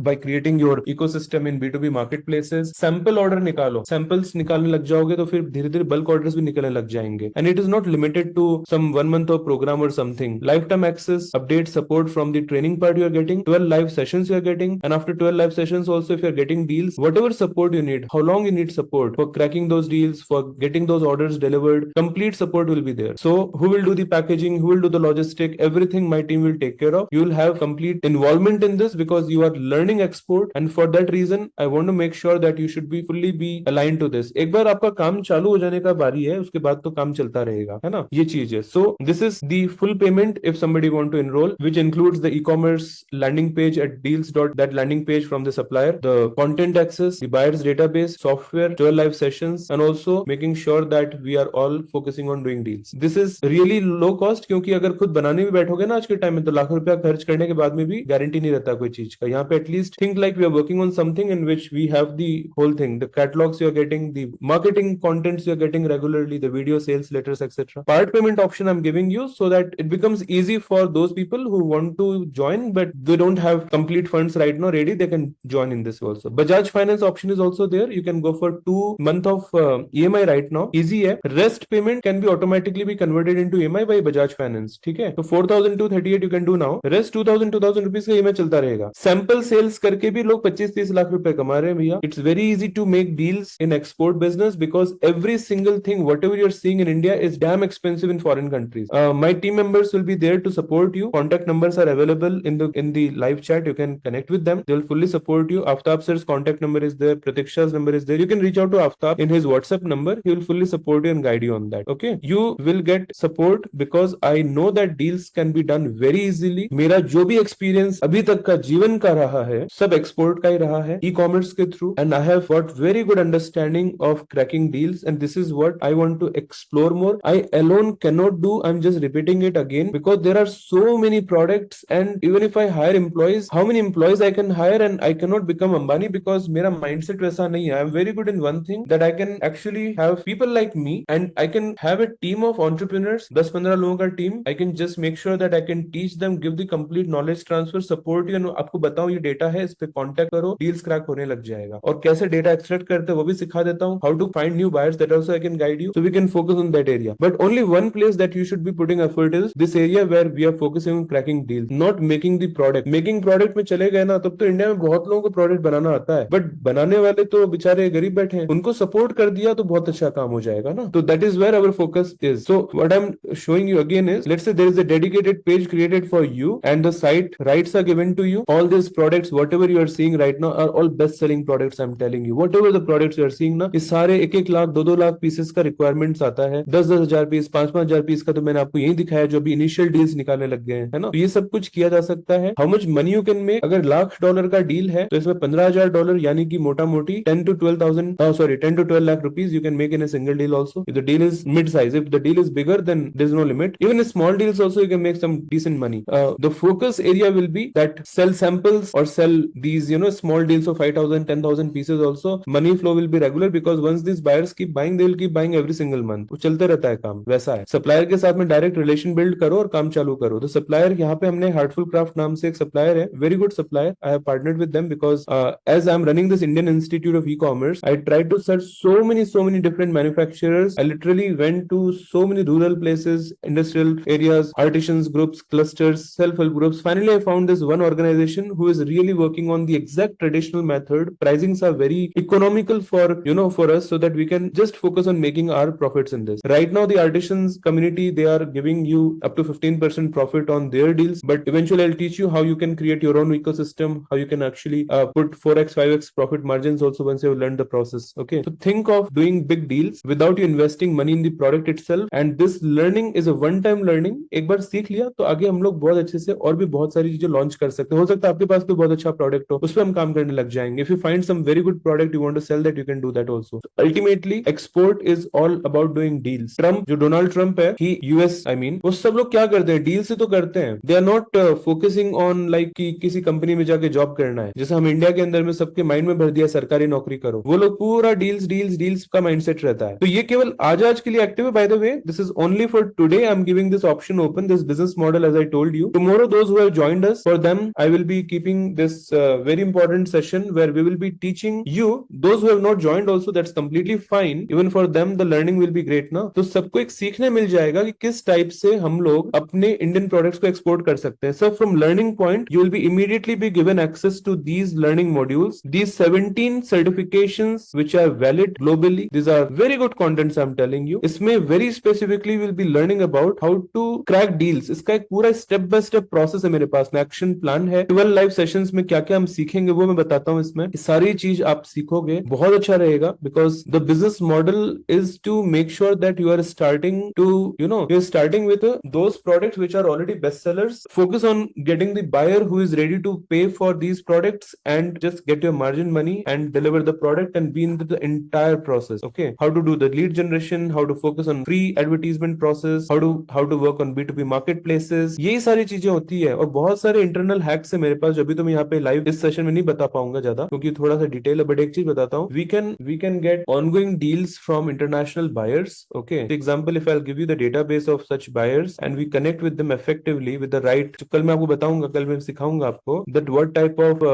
by creating your ecosystem in B2B marketplaces. Sample order निकालो, samples निकालने लग जाओगे तो फिर धीरे धीरे bulk orders भी निकलने लग जाएंगे. And it is not limited to some 1 month of program or something. Lifetime access, update, support from the training part you are getting, 12 live sessions you are getting, and after 12 live sessions also, if you are getting deals, whatever support you need, how long you need support for cracking those deals, for getting those orders delivered, complete support will be there. So who will do the packaging, who will do the logistic, everything my team will take care of. You will have complete involvement in this because you are learning export, and for that reason I want to make sure that you should be fully be aligned to this. एक बार आपका काम चालू हो जाने का बारी है, उसके बाद तो काम चलता रहेगा, है ना, ये चीज है. So this is the full payment if somebody want to enroll, which includes the e-commerce landing page at deals. That landing page from the supplier, the content access, the buyer's database, software, 12 live sessions, and also making sure that we are all focusing on doing deals. This is really low cost, क्योंकि अगर खुद बनाने भी बैठोगे ना आज के time में, तो लाखों रुपया खर्च करने के बाद में भी गारंटी नहीं रहता कोई चीज का. यहाँ पे at least think like we are working on something in which we have the whole thing, the catalogues you are getting, the marketing contents you are getting regularly, the video sales letters etcetera. Part payment option I am giving you so that it becomes easy for those people who want to join but they don't have complete funds right now ready. They can join in this also. Bajaj Finance option is also there. You can go for 2 month of EMI right now. Easy है. Rest payment can be automatically be converted into EMI by Bajaj Finance. ठीक है, तो 4,238 you can do now. Rest 2,000 rupees का EMI चलता रहेगा. Sample sales करके भी लोग 25-30 लाख रुपए कमा रहे हैं भैया. It's very easy to make deals in export business because every single thing whatever you're seeing in India is damn expensive in foreign countries. My team members will be there to support you. Contact numbers are available in the live chat. You can connect with them. They'll fully support you. Aftab sir's contact number is there. Pratiksha's number is there. You can reach out to Aftab in his WhatsApp number. He will fully support you and guide you on that. Okay, you will get support because I know that deals can be done very easily. मेरा जो भी experience अभी तक का जीवन का रहा है सब export का ही रहा है e-commerce के through, and I have got very good understanding of cracking deals, and this is what I want to explore more. I alone cannot do. I'm just repeating it again because there are so many products, and even if I hire employees, how many employees I can hire, and I cannot become Ambani because मेरा mindset वैसा नहीं है. I'm very good in one thing, that I can actually have people like me and I can have a team of entrepreneurs designers, 10-15 लोगों का team, I can just make sure that I can teach them, give the complete knowledge transfer, support you, and आपको बताऊं ये data है, इस पे contact करो, deals crack होने लग जाएगा. और कैसे डेटा एक्सट्रैक्ट करते हैं वो भी सिखा देता हूं. How to find new buyers, that also I can guide you, so we can focus on that area. But only one place that you should be putting effort is this area where we are focusing on cracking deals, not making the product. Making product में चले गए ना, तब तो India में बहुत लोगों को प्रोडक्ट बनाना आता है, बट बनाने वाले तो बेचारे गरीब बैठे हैं. उनको सपोर्ट कर दिया तो बहुत अच्छा काम हो जाएगा ना. तो that is where our focus is. So what I'm showing you again is, let's say there is a dedicated page created for you and the site rights are given to you. All these products, whatever you are seeing right now, are all best selling products. I'm telling you, whatever the products you are seeing ना, ये सारे 1-1 lakh 2-2 lakh pieces का requirements आता है. 10-10 हजार piece, 5-5 हजार piece का तो मैंने आपको यही दिखाया जो अभी इनिशियल डील्स निकालने लग गए हैं, है ना. तो ये सब कुछ किया जा सकता है. How much money you can make, अगर $1,00,000 का डील है तो इसमें $15,000 यानी कि मोटा मोटी 10 to 12 lakh rupees you can make in a single deal also. If the deal is mid size, if the deal is bigger, then there's no limit. Even in small deals also you can make some decent money. The focus area will be that sell samples or sell these small deals of 5,000 10,000 pieces also. Money flow will be regular because once these buyers keep buying, they will keep buying every single month. वो चलते रहता है काम, वैसा है. Supplier के साथ में डायरेक्ट रिलेशन बिल्ड करो और काम चालू करो. तो सप्लायर यहाँ पे हमने हार्टफुल क्राफ्ट नाम से एक सप्लायर है, very good supplier. I have partnered with them because as I'm running this Indian Institute of E-commerce, I tried to search so many different manufacturers. I literally went to so many rural places, industrial areas, artisans groups, clusters, self-help groups. Finally, I found this one organization who is really working on the exact traditional method. Pricings are very economical for us, so that we can just focus on making our profits in this. Right now, the artisans community, they are giving you up to 15% profit on their deals, but eventually I'll teach you how you can create your own ecosystem, how you can actually put 4x 5x profit margins also once you have learned the process. Okay, so think of doing big deals without you investing money in the product itself, and this learning is a one time learning. एक बार सीख लिया तो आगे हम लोग बहुत अच्छे से और भी बहुत सारी चीजें लॉन्च कर सकते हैं. हो सकता है आपके पास कोई बहुत अच्छा प्रोडक्ट हो, उस पर हम काम करने लग जाएंगे. If you find some very good product you want to sell that, you can do that also. Ultimately export is all about doing deals. Trump, जो डोनाल्ड ट्रम्प है, ही यूएस वो सब लोग क्या करते हैं, डील से तो करते हैं. They are not focusing on like कि किसी कंपनी में जाके जॉब करना है, जैसे हम इंडिया के अंदर में सबके माइंड में भर दिया सरकारी नौकरी करो. वो लोग पूरा डील्स का माइंडसेट रहता है. तो ये केवल आज के लिए एक्टिव है. By the way, this is only for today. I am giving this option open, this business model, as I told you. Tomorrow those who have joined us, for them I will be keeping this very important session where we will be teaching you. Those who have not joined also, that's completely fine. Even for them the learning will be great ना. तो सबको एक सीखने मिल जाएगा कि किस type से हम लोग अपने इंडियन प्रोडक्ट्स को एक्सपोर्ट कर सकते हैं. So from learning point you will be immediately be given access to these learning modules, these 17 certifications which are valid globally. These are very good contents I'm telling you. इसमें very specifically we'll be learning about how to crack deals. इसका एक पूरा step by step process है मेरे पास में, action plan है. 12 live sessions में क्या क्या हम सीखेंगे वो मैं बताता हूँ. इसमें सारी चीज आप सीखोगे, बहुत अच्छा रहेगा. Because the business model is to make sure that you are starting to, you're starting with those products which are already best sellers. Focus on getting the buyer who is ready to pay for these products and just get your margin money and deliver the product and be into the entire process. Okay, how to do the lead generation, how to focus on free advertisement process, how to work on B2B marketplaces. यही सारी चीजें होती है. और बहुत सारे internal hacks है मेरे पास, जो भी तो मैं यहाँ पे लाइव इस सेशन में नहीं बता पाऊंगा ज्यादा, क्योंकि थोड़ा सा डिटेल है. बट एक चीज बताता हूँ, we can get ongoing deals from international buyers. Okay, for example, if I'll give you the database of such buyers and we connect with them effectively with the right, कल मैं आपको बताऊंगा, कल मैं सिखाऊंगा आपको that what type of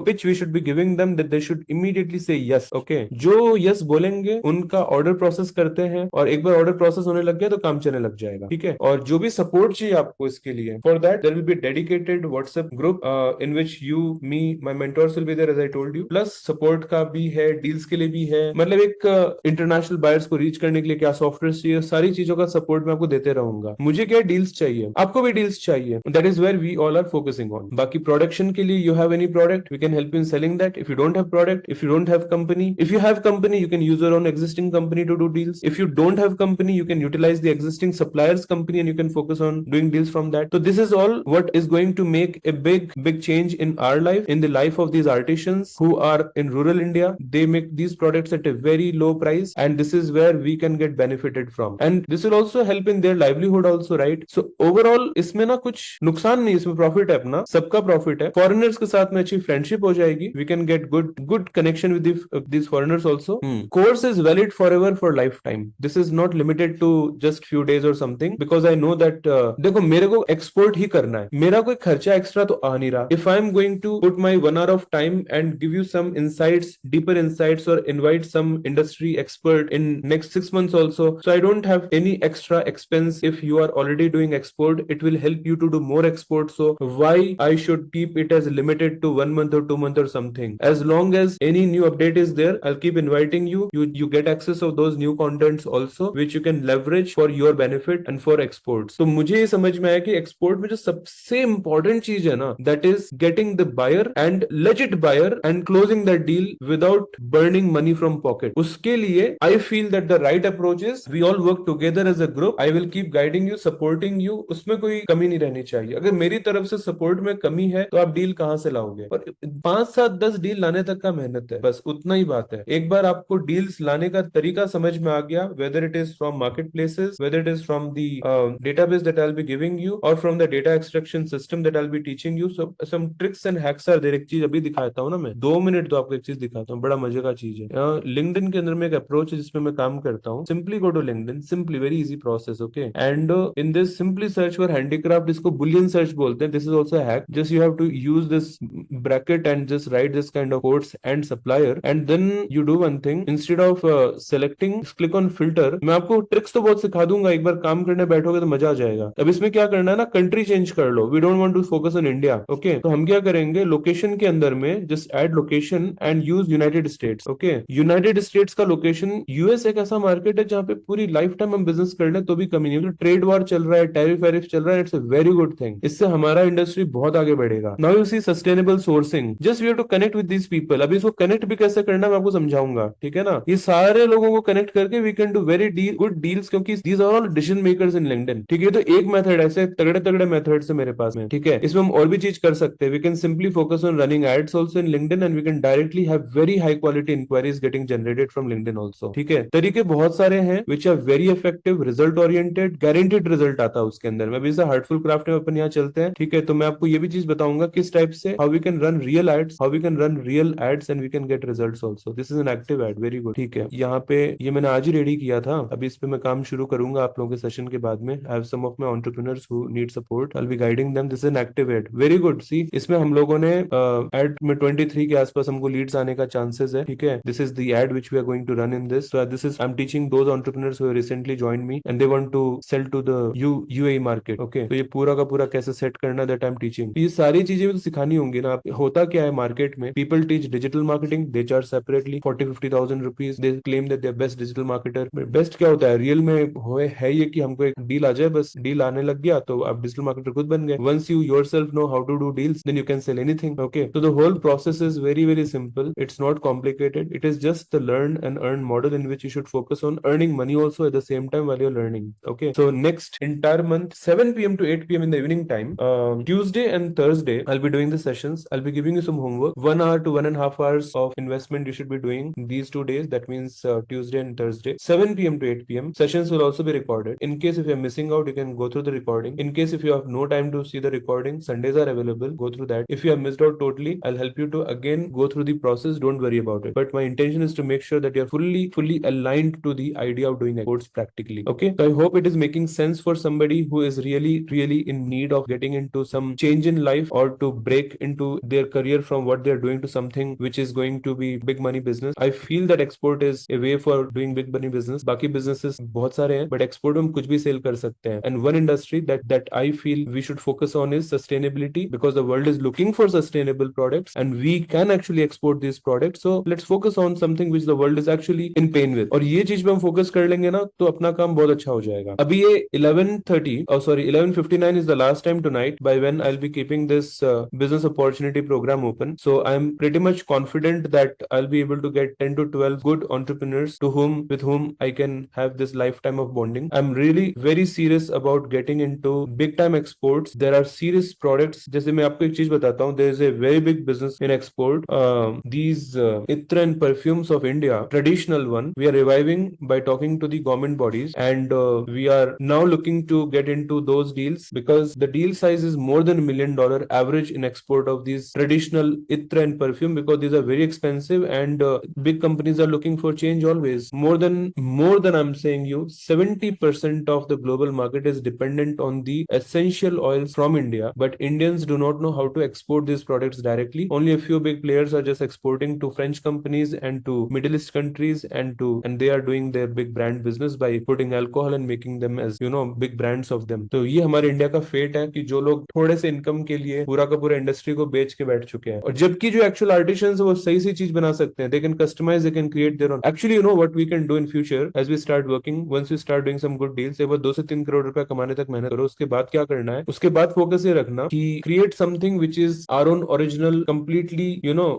pitch we should be giving them, that they should immediately say yes. Okay, जो yes बोलेंगे उनका ऑर्डर प्रोसेस करते हैं, और एक बार ऑर्डर प्रोसेस होने लग गया तो काम चलने लग जाएगा. ठीक है, और जो भी सपोर्ट चाहिए आपको इसके लिए, for that there will be dedicated WhatsApp group in which you, me, my mentors will be there as I told you. Plus support का भी है, डील्स के लिए भी है. मतलब एक इंटरनेशनल बायर्स को रीच करने के लिए क्या सॉफ्टवेयर चाहिए, सारी चीजों का सपोर्ट मैं आपको देते रहूंगा. मुझे क्या डील्स चाहिए, आपको भी डील्स चाहिए. That is where we all are focusing on. बाकी प्रोडक्शन के लिए, you have any product, we can help in selling that. If you don't have product, if you don't have company, if you have company, you can use your own existing company to do deals. If you don't have company, you can utilize the existing suppliers company and you can focus on doing deals from that. So this is all what is going to make a big change in our life, in the life of these artisans who are in rural India. They make these products at a very low price, and this is where we can get benefited from. And this will also help in their livelihood also, right? So overall इसमें ना कुछ नुकसान नहीं, इसमें profit है, अपना सबका profit है. फॉरेनर्स के साथ में अच्छी फ्रेंडशिप हो जाएगी. We can get good connection with these foreigners also. Course is valid forever, for lifetime. This is not limited to just few days or something, because I know that देखो मेरे को export ही करना है, मेरा कोई खर्चा extra तो आ नहीं रहा. If I'm going to put my 1 hour of time and give you some insights, deeper insights, or invite some industry expert in next 6 months also, so I don't have any extra expense. If you are already doing export, it will help you to do more export. So why I should keep it as limited to 1 month or 2 month or something? As long as any new update is there, I'll keep inviting you. You get access of those new contents also, which you can leverage for your benefit and for exports. तो मुझे ये समझ में आया कि export में जो सबसे इंपॉर्टेंट चीज है ना, that is getting the buyer and legit buyer and closing that deal without burning money from pocket. उसके लिए I feel that the right approach is we all work together as a group. I will keep guiding you, supporting you. उसमें कोई कमी नहीं रहनी चाहिए. अगर मेरी तरफ से सपोर्ट में कमी है तो आप डील कहां से लाओगे? और 5 7 10 डील लाने तक का मेहनत है, बस उतना ही बात है. एक बार आपको डील्स लाने का तरीका समझ में आ गया, whether it is from marketplaces, whether it is from the database that I will be giving you, और from the data extraction system that I will be teaching you. So some tricks and hacks are there. एक चीज अभी दिखाता हूँ ना, मैं 2 minute तो आपको एक चीज दिखाता हूँ, बड़ा मजे का चीज है. लिंक्डइन के अंदर में एक अप्रोच है जिसमें मैं काम करता हूँ. Simply go to LinkedIn, simply, very easy process. Okay, and in this simply search for handicraft. इसको बुलियन सर्च बोलते हैं. This is also hack. Just you have to use this bracket and just write this kind of codes and supplier, and then you do one thing. Instead of selecting, click on filter. मैं आपको tricks तो बहुत सिखा दूंगा, एक बार काम करने बैठोगे तो मजा आ जाएगा. अब इसमें क्या करना है ना, कंट्री चेंज कर लो. We don't want to focus on India. Okay, तो हम क्या करेंगे, लोकेशन के अंदर में just add location and use United States. Okay, United States का लोकेशन. यूएस एक ऐसा मार्केट है जहाँ पे पूरी लाइफ टाइम हम बिजनेस कर ले तो भी कमी नहीं. ट्रेड वॉर चल रहा है, टैरिफ वैरिफ चल रहा है, it's a very good thing. इससे हमारा इंडस्ट्री बहुत आगे बढ़ेगा. Now you see sustainable sourcing. Just we have to connect with these people. अभी इसको कनेक्ट भी कैसे करना मैं आपको समझाऊंगा, ठीक है ना. ये सारे लोगों को कनेक्ट करके we can do very good deals, क्योंकि these are all decision makers in LinkedIn. ठीक है, तो एक मेथड ऐसे तगड़े तगड़े मेथड से मेरे पास में, ठीक है. इसमें हम और भी चीज कर सकते हैं. We can simply focus on running ads also in LinkedIn, and we can directly have very high quality inquiries getting generated from LinkedIn also. ठीक है, तरीके बहुत सारे हैं which are very effective, result oriented, guaranteed result आता है उसके अंदर में. अभी से हार्टफुल क्राफ्ट में अपन यहाँ चलते हैं, ठीक है. तो मैं आपको ये भी चीज बताऊंगा किस टाइप से, how we can run real ads, how we can run real ads and we can get results also. This is an active ad, very good. ठीक है, यहाँ पे ये मैंने आज ही रेडी किया था. अभी इस पे मैं काम शुरू करूंगा आप लोगों के सेशन के बाद में. I have some of my entrepreneurs who need support. I will be guiding them. This is an active ad, very good. See, इसमें हम लोगों ने एड में 23 के आसपास हमको लीड्स आने का चांसेस है. ठीक है, this is the ad which we are going to run in this. So this is, I am teaching those entrepreneurs who have recently joined me and they want to sell to the UAE market. Okay, तो ये पूरा का पूरा कैसे set करना, that I am teaching. ये सारी चीजें भी तो सिखानी होंगी ना. होता क्या है मार्केट में, people teach digital marketing, they charge separately 40-50,000 rupees. They claim that they are best digital marketer. Best क्या होता है रियल में है ये कि हमको एक डील आ जाए, बस डील आने लग गया तो आप डिजिटल मार्केटर खुद बन गए. Once you yourself know how to do deals, then you can sell anything. Okay, so the whole process is very very simple. It's not complicated. It is just the learn and earn model in which you should focus on earning money also at the same time while you're learning. Okay, so next entire month 7 p.m. to 8 p.m. in the evening time, Tuesday and Thursday I'll be doing the sessions. I'll be giving you some homework, 1 hour to 1.5 hours of investment you should be doing these 2 days. That means Tuesday and Thursday 7 p.m. to 8 p.m. Sessions will also be recorded. In case if you're missing out, you can go through the recording. In case if you have no time to see the recording, Sundays are available, go through that. If you have missed out totally, I'll help you to again go through the process. Don't worry about it. But my intention is to make sure that you're fully aligned to the idea of doing exports practically. Okay, so I hope it is making sense for somebody who is really in need of getting into some change in life, or to break into their career from what they're doing to something which is going to be big money business. I feel that export is a way for doing big money business. बाकी businesses बहुत सारे हैं, but export में हम कुछ भी cell कर सकते हैं. And one industry that I feel we should focus on is sustainability, because the world is looking for sustainable products and we can actually export these products. So let's focus on something which the world is actually in pain with. और ये चीज पे हम focus कर लेंगे ना तो अपना काम बहुत अच्छा हो जाएगा. अभी ये 11:59 is the last time tonight by when I'll be keeping this business opportunity program open. So I'm pretty much confident that I'll be able to get 10 to 12 good entrepreneurs with whom I can have this lifetime of bonding. I'm really very serious about getting into big time exports. There are serious products. जैसे मैं आपको एक चीज बताता हूँ, there is a very big business in export. These Itra and perfumes of India, traditional one, we are reviving by talking to the government bodies, and we are now looking to get into those deals, because the deal size is more than $1 million average in export of these traditional Itra and perfume, because these are very expensive, and big companies are looking for change always. More than I'm saying you, 70% of the global market is dependent on the essential oils from India, but Indians do not know how to export these products directly. Only a few big players are just exporting to French companies and to Middle East countries and they are doing their big brand business by putting alcohol and making them as big brands of them. तो ये हमारे India का fate है कि जो लोग थोड़े से इनकम के लिए पूरा का पूरा इंडस्ट्री को बेच के बैठ चुके हैं, और जबकि जो एक्चुअल आर्टिशियंस वो सही सी चीज बना सकते हैं. They can customise, they can create their own. Actually what we can do in future as we start working, once we start doing some good deals, एक बार 2 से 3 करोड़ रुपया कमाने तक मेहनत करो. उसके बाद क्या करना है, उसके बाद फोकस ये रखना कि create something which is our own original completely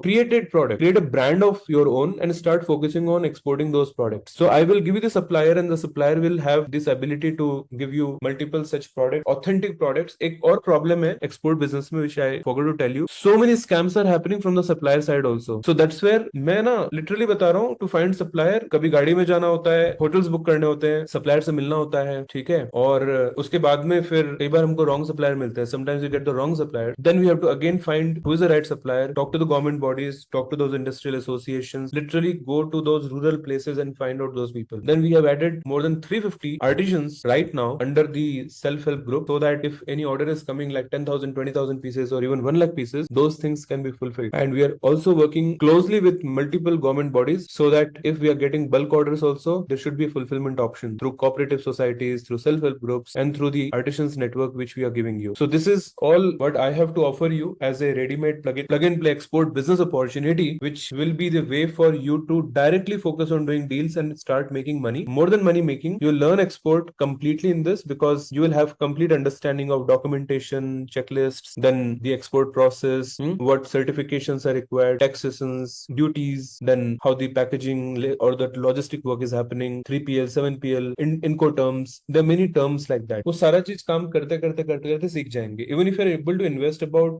created product, create a brand of your own and start focusing on exporting those products. So I will give you the supplier and the supplier will have this ability to give you multiple such product, authentic products. एक और problem है export business में, which I forgot to tell you, so many scams are happening from the supplier side also. So that's where मैं ना literally बता रहा हूँ, to find supplier, कभी गाड़ी में जाना होता है, hotels book करने होते हैं, supplier से मिलना होता है, ठीक है, और उसके बाद में फिर कई बार हमको wrong supplier मिलते हैं. Sometimes we get the wrong supplier, then we have to again find who is the right supplier, talk to the government bodies, talk to those industrial associations, literally go to those rural places and find out those people. Then we have added more than 350 artisans right now under the self-help group, so that if any order is coming like 10,000, 20,000 pieces or even 1 lakh pieces, those things can be fulfilled. And we are also working closely with multiple government bodies so that if we are getting bulk orders also, there should be a fulfillment option through cooperative societies, through self-help groups, and through the artisans network which we are giving you. So this is all what I have to offer you as a ready-made plug and play export business opportunity, which will be the way for you to directly focus on doing deals and start making money. More than money making, you'll learn export completely in this, because you will have complete understanding of documentation, checklists, then the export process, what certifications are required, taxations, duties, then how the packaging or the logistic work is happening, 3PL, 7PL, Incoterms. There are many terms like that. वो सारा चीज काम करते करते करते करते सीख जाएंगे. Even if you're able to invest about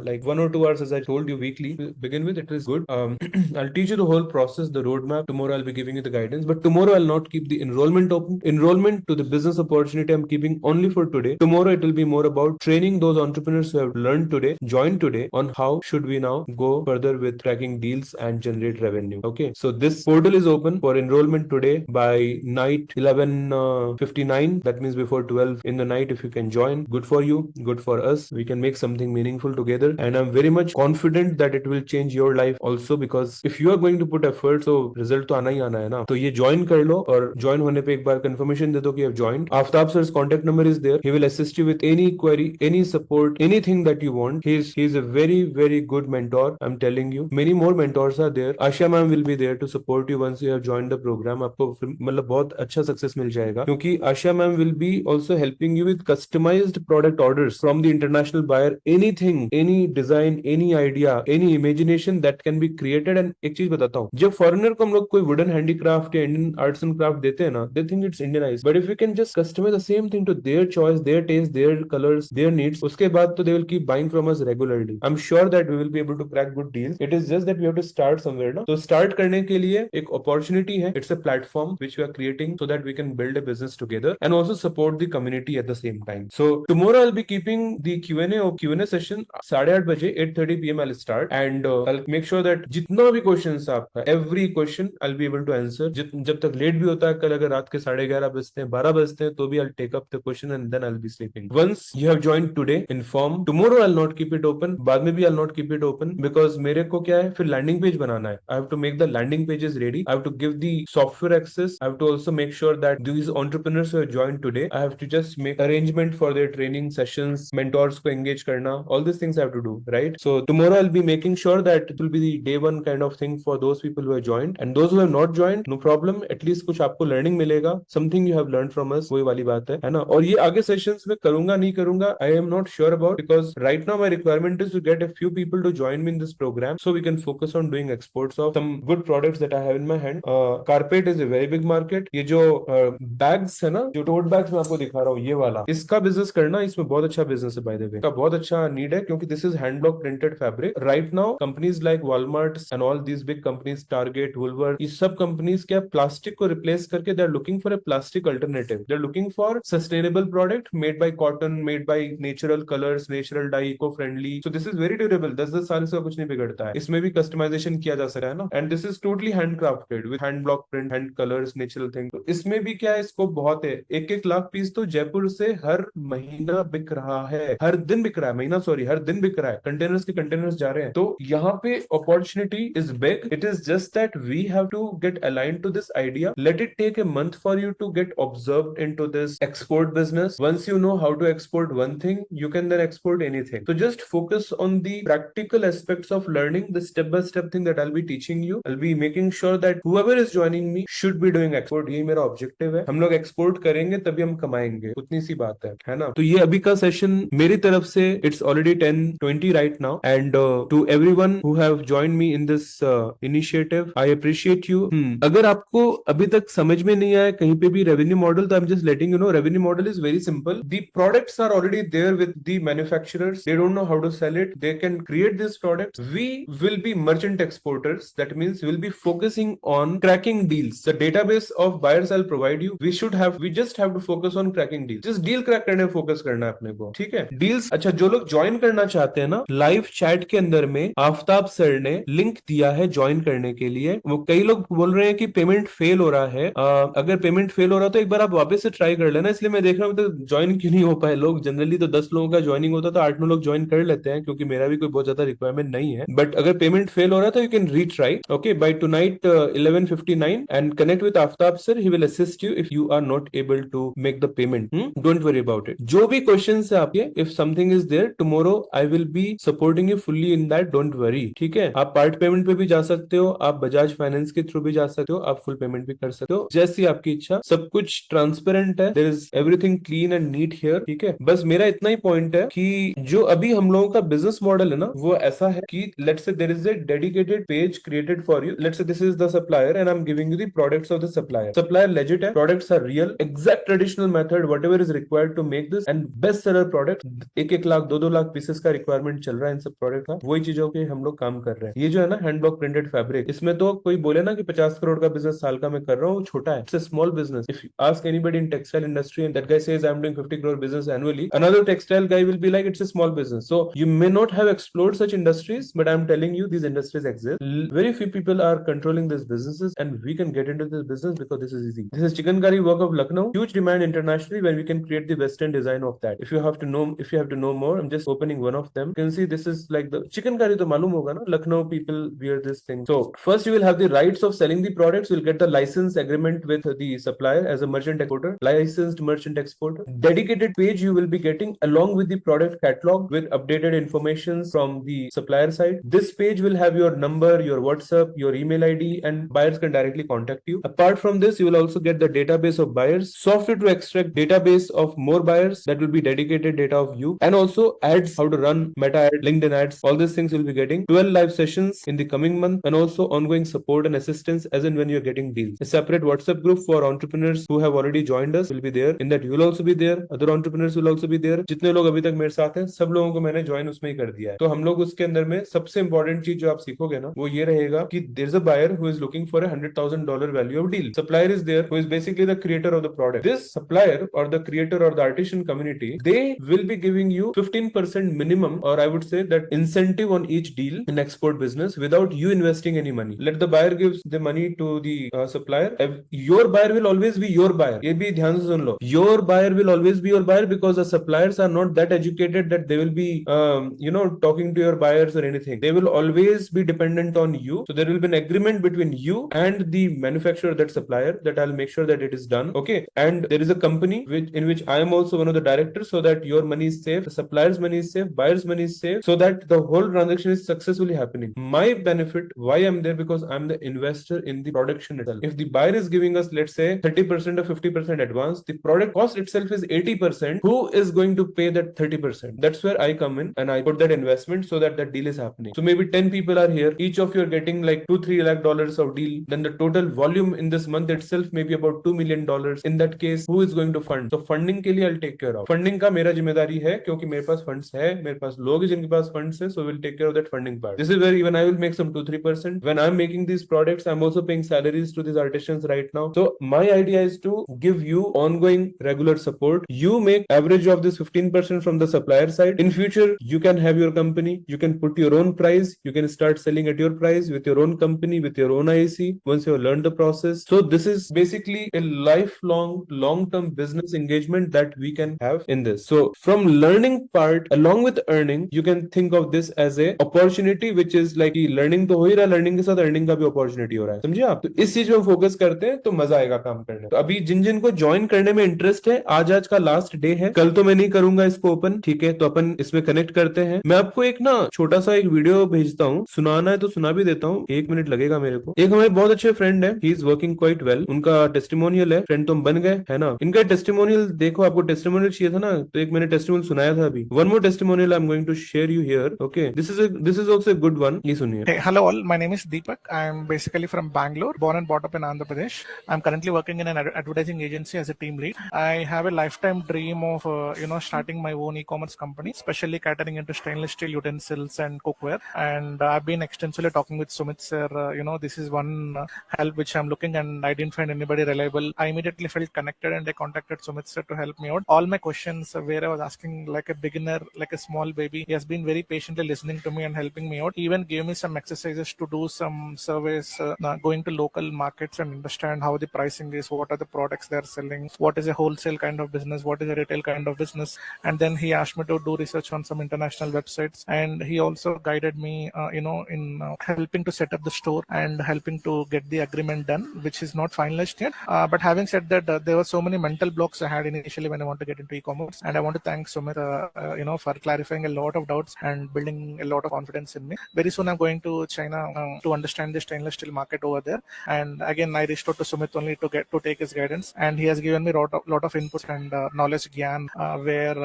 like 1 or 2 hours, as I told you, weekly to begin with, it is good. I'll teach you the whole process, the roadmap. Tomorrow I'll be giving you the guidance, but tomorrow I'll not keep the enrollment open. Enrollment to the business opportunity I'm keeping only for today. Tomorrow it will be more about training those entrepreneurs who have learned today, joined today, on how should we now go further with tracking deals and generate revenue. Okay, so this portal is open for enrollment today by night 11:59. That means before 12 in the night. If you can join, good for you, good for us. We can make something meaningful together, and I'm very much confident that it will change your life also, because if you are going to put effort, so result तो आना ही आना है ना. तो ये join कर लो, और join होने पे एक बार confirmation दे दो कि you have joined. Aftab sir's contact number is there. He will assist you with any query, any support, anything that you want. He's a very very good mentor. I'm telling you, many more mentors are there. Asha ma'am will be there to support you once you have joined the program. आपको मतलब बहुत अच्छा success मिल जाएगा, क्योंकि Asha ma'am will be also helping you with customized product orders from the international buyer. Anything, any design, any idea, any imagination that can be created. And एक चीज बताता हूँ, जब फॉरेनर को हम लोग कोई वुडन हैंडीक्राफ्ट या इंडियन आर्ट्स एंड क्राफ्ट देते हैं ना, they think it's Indianised, but if you can just customise the same thing to their choice, their taste, their colours, their needs, उसके बाद तो they will keep buying from us regularly. I am sure that we will be able to crack good deals. It is just that we have to start somewhere ना. तो start करने के लिए एक opportunity है. It's a platform which we are creating so that we can build a business together and also support the community at the same time. So tomorrow I will be keeping the Q&A session 8:30 बजे, 8:30 PM I'll start, and I'll make sure that जितना भी questions आपका, every question I'll be able to answer. जब तक late भी होता है, कल अगर रात के 11:30 बजते हैं, 12 बजते हैं, तो भी I'll take up the question and then I'll be sleeping. Once you have joined today, inform. Tomorrow I'll not keep it open. बाद में भी I'll not keep it open, because मेरे को क्या है, फिर लैंडिंग पेज बनाना है. I have to make the landing pages ready. I have to give the software access. I have to also make sure that these entrepreneurs who have joined today, I have to just make arrangement for their training sessions, mentors को engage करना, all these things I have to do, right? So tomorrow I'll be making sure that it will be the day one kind of thing for those people who have joined, and those who have not joined, no problem, at least कुछ आपको learning मिलेगा, something you have learned from us, वही वाली बात है ना. और ये आगे sessions में करूंगा नहीं करूंगा, I am not sure about, because right now my requirement is to get a few people to join me in this program so we can focus on doing exports of some good products that I have in my hand. Carpet is a very big market. ये जो bags है ना, जो tote bags मैं आपको दिखा रहा हूँ, ये वाला, इसका business करना, इसमें बहुत अच्छा business है by the way, का बहुत अच्छा need है, क्योंकि this is hand block printed fabric. Right now companies like Walmart and all these big companies, Target, Woolworth, ये सब companies क्या प्लास्टिक को replace करके they are looking for a plastic alternative. They are looking for sustainable product made by cotton, made by natural colors, natural dye, eco-friendly. So this is very durable. 10 साल से कुछ नहीं बिगड़ता है. इसमें भी customization किया जा सकता है ना. And this is totally handcrafted with hand block print, hand colors, natural thing. तो इसमें इसमें भी क्या है, स्कोप बहुत है। 1-1 लाख पीस तो जयपुर से हर महीना बिक रहा है, हर दिन बिक रहा है, महीना सॉरी हर दिन बिक रहा है, कंटेनर्स के कंटेनर्स जा रहे हैं। तो यहाँ पे opportunity is big, it is just that we have to get aligned to this idea, let it take a month for you to get observed into this export business. Once you know how to export one thing, you can then export anything. So just focus on the practical aspects of learning, the step by step thing that I'll be teaching you. I'll be making sure that whoever is joining me should be doing export. ये मेरा objective है। हम लोग export करेंगे तभी हम कमाएंगे, उतनी सी बात है ना। तो ये अभी का सेशन मेरी तरफ से, it's already 10:20 right now, and to everyone who have joined me in this initiative, I appreciate you. अगर आपको अभी तक समझ में नहीं आया कहीं पे भी रेवेन्यू मॉडल, तो I am just letting you know, revenue model is very simple. The products are already there with the manufacturers, they don't know how to sell it, they can create this product, we will be merchant exporters, that means we will be focusing on cracking deals. The database of buyers I will provide you, we just have to focus on cracking deals, just deal crack करने में focus करना है अपने को, ठीक है। Deals, अच्छा जो लोग ज्वाइन करना चाहते हैं ना, लाइव चैट के अंदर में आफ्ताब सर ने लिंक दिया है ज्वाइन करने के लिए। वो कई लोग बोल रहे हैं कि पेमेंट फेल हो रहा है, अगर पेमेंट फेल हो रहा तो एक बार आप वापस से ट्राई कर लेना। इसलिए मैं देख रहा हूँ तो ज्वाइन क्यों नहीं हो पाए लोग। जनरली तो 10 लोगों का ज्वाइनिंग होता तो 8-9 लोग ज्वाइन कर लेते हैं, क्योंकि मेरा भी कोई बहुत ज्यादा रिक्वायरमेंट नहीं है। बट अगर पेमेंट फेल हो रहा है तो you can retry, okay, bye tonight 11:59 and connect with Aftab sir, he will assist you if you are not able to make the payment. Don't worry about it. जो भी question है आपके, if something is there tomorrow, I will be supporting you fully in that, don't worry, ठीक है। आप part payment पे भी जा सकते हो, आप बजाज फाइनेंस के थ्रू भी जा सकते हो, आप फुल पेमेंट भी कर सकते हो, जैसी आपकी इच्छा। सब कुछ ट्रांसपेरेंट है, there is everything clean and neat here, ठीक है। बस मेरा इतना ही पॉइंट है कि जो अभी हम लोगों का बिजनेस मॉडल है ना, वो ऐसा है कि let's say there is a dedicated page created for you, let's say this is the supplier and I am giving you the products of the supplier. Supplier legit है, products are real, exact traditional method whatever is required to make this, and best seller product. 1-1 lakh 2-2 lakh pieces का requirement चल रहा है इन सब product का, वही चीजों के हम लोग काम कर रहे हैं। ये जो है ना हैंड ब्लॉक प्रिंटेड फैब्रिक, इसमें तो कोई बोले ना कि 50 करोड़ का बिजनेस साल का मैं कर रहा हूँ, छोटा है, it's a small business. If you ask anybody in textile industry and that guy says I'm doing 50 crore business annually, another textile guy will be like it's a small business. So you may not have explored such industries, but I'm telling you these industries exist. Very few people are controlling these businesses, and we can get into this business because this is easy. This is chicken curry work of Lucknow, huge demand internationally, when we can create the western design of that. If you have to know more, I'm just opening one of them. You can see this is like the chicken curry, to malum hoga na, Lucknow people wear this thing. So first you will have the rights of selling the products, you'll get the license agreement with the supplier as a merchant exporter, licensed merchant exporter. Dedicated page you will be getting along with the product catalog with updated information from the supplier side. This page will have your number, your WhatsApp, your email ID, and buyers can directly contact you. Apart from this, you will also get the database of buyers, software to extract database of more buyers, that will be dedicated data of you, and also ads, how to run meta ads, LinkedIn ads, all these things you'll be getting. 12 live sessions in the coming month, and also ongoing support and assistance as and when you're getting deals. A separate WhatsApp group for entrepreneurs who have already joined us will be there. In that you will also be there, other entrepreneurs will also be there. जितने लोग अभी तक मेरे साथ हैं, सब लोगों को मैंने ज्वाइन उसमें ही कर दिया है। तो हम लोग उसके अंदर में सबसे इंपॉर्टेंट चीज जो आप सीखोगे ना, वो ये रहेगा कि there is a buyer who is looking for $100,000 value of deal. Supplier is there who is basically the creator of the product. This supplier और द क्रिएटर और the artisan community, they will be giving you 15% minimum, or I would say that incentive on each deal in export business without you investing any money. Let the buyer gives the money to the supplier. Your buyer will always be your buyer. ये भी ध्यान से सुन लो, your buyer will always be your buyer, because the suppliers are not that educated that they will be talking to your buyers or anything. They will always be dependent on you. So there will be an agreement between you and the manufacturer, that supplier, that I'll make sure that it is done, okay. And there is a company in which I am also one of the directors, so that your money is safe, the supplier's money is safe, buyer's money is safe, so that the whole transaction is successfully happening. My benefit, why I'm there, because I'm the investor in the production itself. If the buyer is giving us, let's say, 30% or 50% advance, the product cost itself is 80%. Who is going to pay that 30%? That's where I come in and I put that investment so that that deal is happening. So maybe 10 people are here, each of you are getting like $2-3 lakh of deal. Then the total volume in this month itself may be about $2 million. In that case, who is going to fund? So funding के लिए I'll take care of. Funding का मेरा जिम्मेदारी है, क्योंकि मेरे पास funds है, मेरे पास लोग हैं जिनके पास funds है, so we'll take care of that funding part. This is where even I will make some 2-3%. When I'm making these products, I'm also paying salaries to these artisans right now. So my idea is to give you ongoing regular support. You make average of this 15% from the supplier side. In future, you can have your company, you can put your own price, you can start selling at your price with your own company, with your own IC, once you have learned the process. So this is basically basically a lifelong, long-term business engagement that we can have in this. So from learning part along with earning, you can think of this as a opportunity which is like learning तो हो ही रहा, learning के साथ earning का भी opportunity हो रहा है, समझे आप? तो इस चीज में फोकस करते हैं तो मजा आएगा काम करने में। तो अभी जिन जिन को ज्वाइन करने में इंटरेस्ट है, आज का लास्ट डे है, कल तो मैं नहीं करूंगा इसको ओपन, ठीक है? तो अपन इसमें कनेक्ट करते हैं। मैं आपको एक ना छोटा सा एक वीडियो भेजता हूँ, सुनाना है तो सुना भी देता हूँ, 1 मिनट लगेगा मेरे को। एक हमारे बहुत अच्छे फ्रेंड है, he is working quite well, उनका टेस्टिमोनियल है, फ्रेंड तो हम बन गए, है ना? इनका टेस्टिमोनियल देखो, आपको टेस्टिमोनियल चाहिए था ना, तो एक मैंने टेस्टिमोनियल सुनाया था अभी। One more testimonial I am going to share you here, okay? This is also a good one, ये सुनिए। Hey, hello all. My name is Deepak. I'm basically from Bangalore, born and brought up in Andhra Pradesh. I'm currently working in an advertising agency as a team lead. I have a lifetime dream of, starting my own e-commerce company, especially catering into stainless steel utensils and cookware. And I've been extensively talking with Sumit sir. This is one help which I'm looking, and I didn't find anybody reliable. I immediately felt connected, and I contacted Sumit sir to help me out. All my questions where I was asking like a beginner, like a small baby, he has been very patiently listening to me and helping me out. He even gave me some exercises to do some surveys, going to local markets and understand how the pricing is, what are the products they are selling, what is a wholesale kind of business, what is a retail kind of business. And then he asked me to do research on some international websites, and he also guided me in helping to set up the store and helping to get the agreement done, which is not finalized yet. But having said that, there were so many mental blocks I had initially when I want to get into e-commerce, and I want to thank Sumit for clarifying a lot of doubts and building a lot of confidence in me. Very soon I'm going to China to understand the stainless steel market over there. And again, I reached out to Sumit only to take his guidance, and he has given me lot of inputs and knowledge gyan, where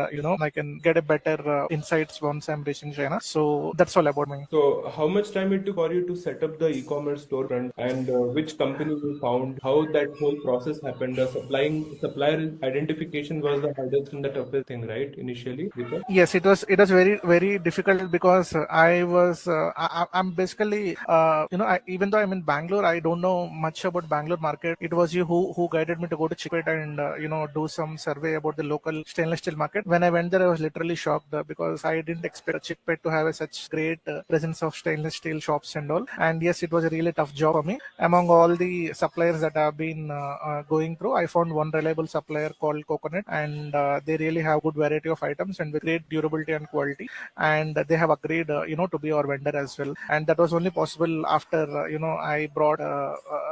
I can get a better insights once I'm reaching China. So that's all about me. So how much time it took for you to set up the e-commerce storefront, and which company you found? How that whole process happened? The supplier identification was the hardest and the toughest thing, right? Initially, Deepak? Yes, it was very very difficult because I'm basically even though I'm in Bangalore, I don't know much about Bangalore market. It was you who guided me to go to Chickpet and do some survey about the local stainless steel market. When I went there, I was literally shocked because I didn't expect Chickpet to have such great presence of stainless steel shops and all. And yes, it was a really tough job for me. Among all the suppliers that I've been going through, I found one reliable supplier called Coconut, and they really have good variety of items and with great durability and quality. And they have agreed to be our vendor as well. And that was only possible after I brought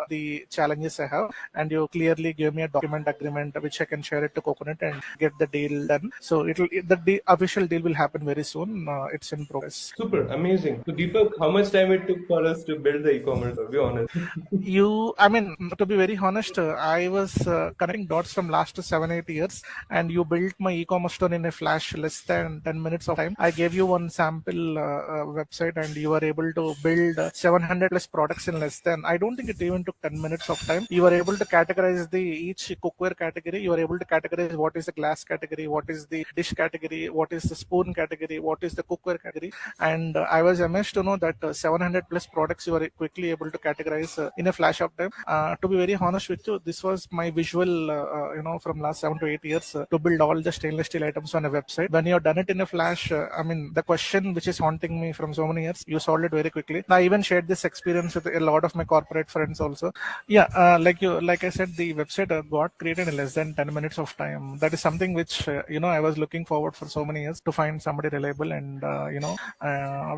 the challenges I have, and you clearly gave me a document agreement which I can share it to Coconut and get the deal done. So the official deal will happen very soon. It's in progress. Super amazing. So Deepak, how much time it took for us to build the e-commerce? Be honest. To be very honest, I was connecting dots from last 7-8 years, and you built my e-commerce store in a flash, less than 10 minutes of time. I gave you one sample website, and you were able to build 700 plus products in less than, I don't think it even took 10 minutes of time. You were able to categorize each cookware category. You were able to categorize what is the glass category, what is the dish category, what is the spoon category, what is the cookware category. And I was amazed to know that 700 plus products you were quickly able to categorize in a flash of time. To be very honest with you, this was my visual, from last 7 to 8 years to build all the stainless steel items on a website. When you have done it in a flash, the question which is haunting me from so many years, you solved it very quickly. I even shared this experience with a lot of my corporate friends also. Yeah, like I said, the website got created in less than 10 minutes of time. That is something which I was looking forward for so many years to find somebody reliable, and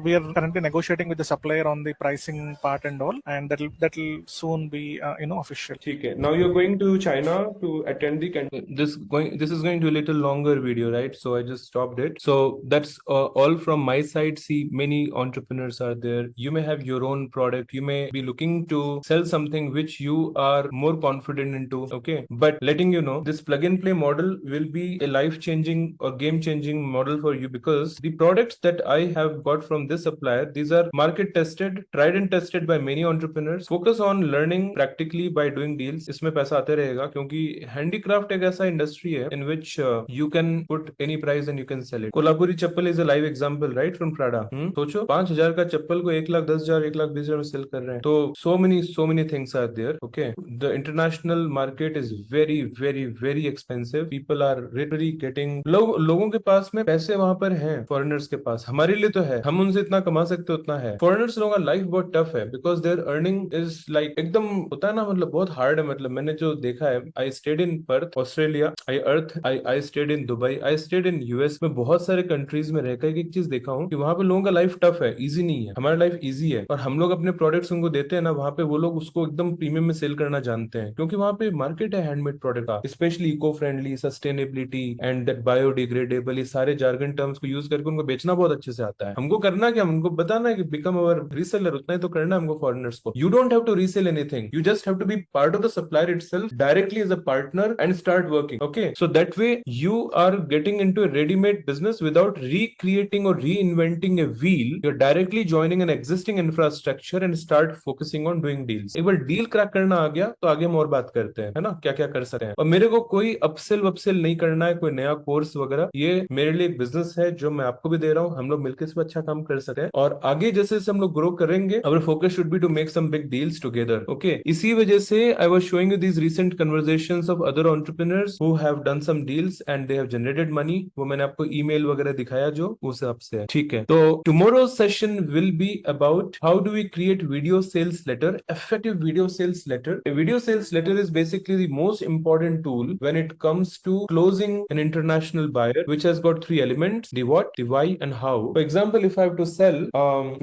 we are currently negotiating with the supplier on the pricing part and all, and that'll soon be official. Okay. Now you're going to China to attend this is going to a little longer video, right? So I just stopped it. So that's all from my side. See, many entrepreneurs are there. You may have your own product. You may be looking to sell something which you are more confident into. Okay. But letting you know, this plug and play model will be a life-changing or game-changing model for you, because the products that I have got from this supplier, these are market tested, tried and tested by many entrepreneurs. Focus on learning practically by doing deals. इसमें पैसा आते रहेगा, क्योंकि handicraft एक ऐसा industry है in which you can put any price and you can sell it. Kolhapuri chappal is a live example, right, from Prada. सोचो 5,000 का चप्पल को 1,10,000 1,20,000 में सेल कर रहे हैं. तो so many things are there. Okay, the international market is very very very expensive. People are literally getting लोगों के पास में पैसे वहां पर हैं, foreigners के पास. हमारे लिए तो है, हम उनसे इतना कमा सकते उतना है. Foreigners लोगों का लाइफ बहुत टफ है, because their earning is like एकदम होता है ना, मतलब बहुत हार्ड हार्ड है, मतलब मैंने जो देखा है, I stayed in Perth Australia, I stayed in Dubai, I stayed in US में, बहुत सारे कंट्रीज में रहकर एक चीज देखा हूँ कि वहां पे लोगों का लाइफ टफ है, इजी नहीं है। हमारा लाइफ इजी है और हम लोग अपने प्रोडक्ट्स उनको देते हैं ना, वहां पे वो लोग उसको एकदम प्रीमियम में सेल करना जानते हैं, क्योंकि वहां पे मार्केट है हैंडमेड प्रोडक्ट का, specially eco friendly, sustainability and that biodegradable, ये सारे जार्गन टर्म्स को यूज करके उनको बेचना बहुत अच्छे से आता है। हमको करना क्या, हमको बताना है कि बिकम अवर रीसेलर, उतना ही तो करना है हमको फॉरेनर्स को। You don't have to resell anything, you just have to be part of the supplier itself directly as a partner and start working, okay? So that way you are getting into a ready-made business without recreating or reinventing a wheel. You're directly joining an existing infrastructure and start focusing on doing deals. एक बार deal crack करना आ गया तो आगे हम और बात करते हैं, है ना, क्या क्या कर सकते हैं। और मेरे को कोई अपसेल वपसेल नहीं करना है, कोई नया कोर्स वगैरह, ये मेरे लिए एक बिजनेस है जो मैं आपको भी दे रहा हूँ। हम लोग मिलकर इस पर अच्छा काम कर सकते हैं और आगे जैसे जैसे हम लोग ग्रो करेंगे, our focus should be to make some big deals together, okay? इसी वजह से I was showing you these recent conversations of other entrepreneurs who have done some deals and they have generated money. वो मैंने आपको email वगैरह दिखाया जो उस हिसाब से है, ठीक है? तो tomorrow's session will be about how do we create video sales letter, effective video sales letter. A video sales letter is basically the most important tool when it comes to closing an international buyer, which has got three elements: the what, the why, and how. For example, if I have to sell,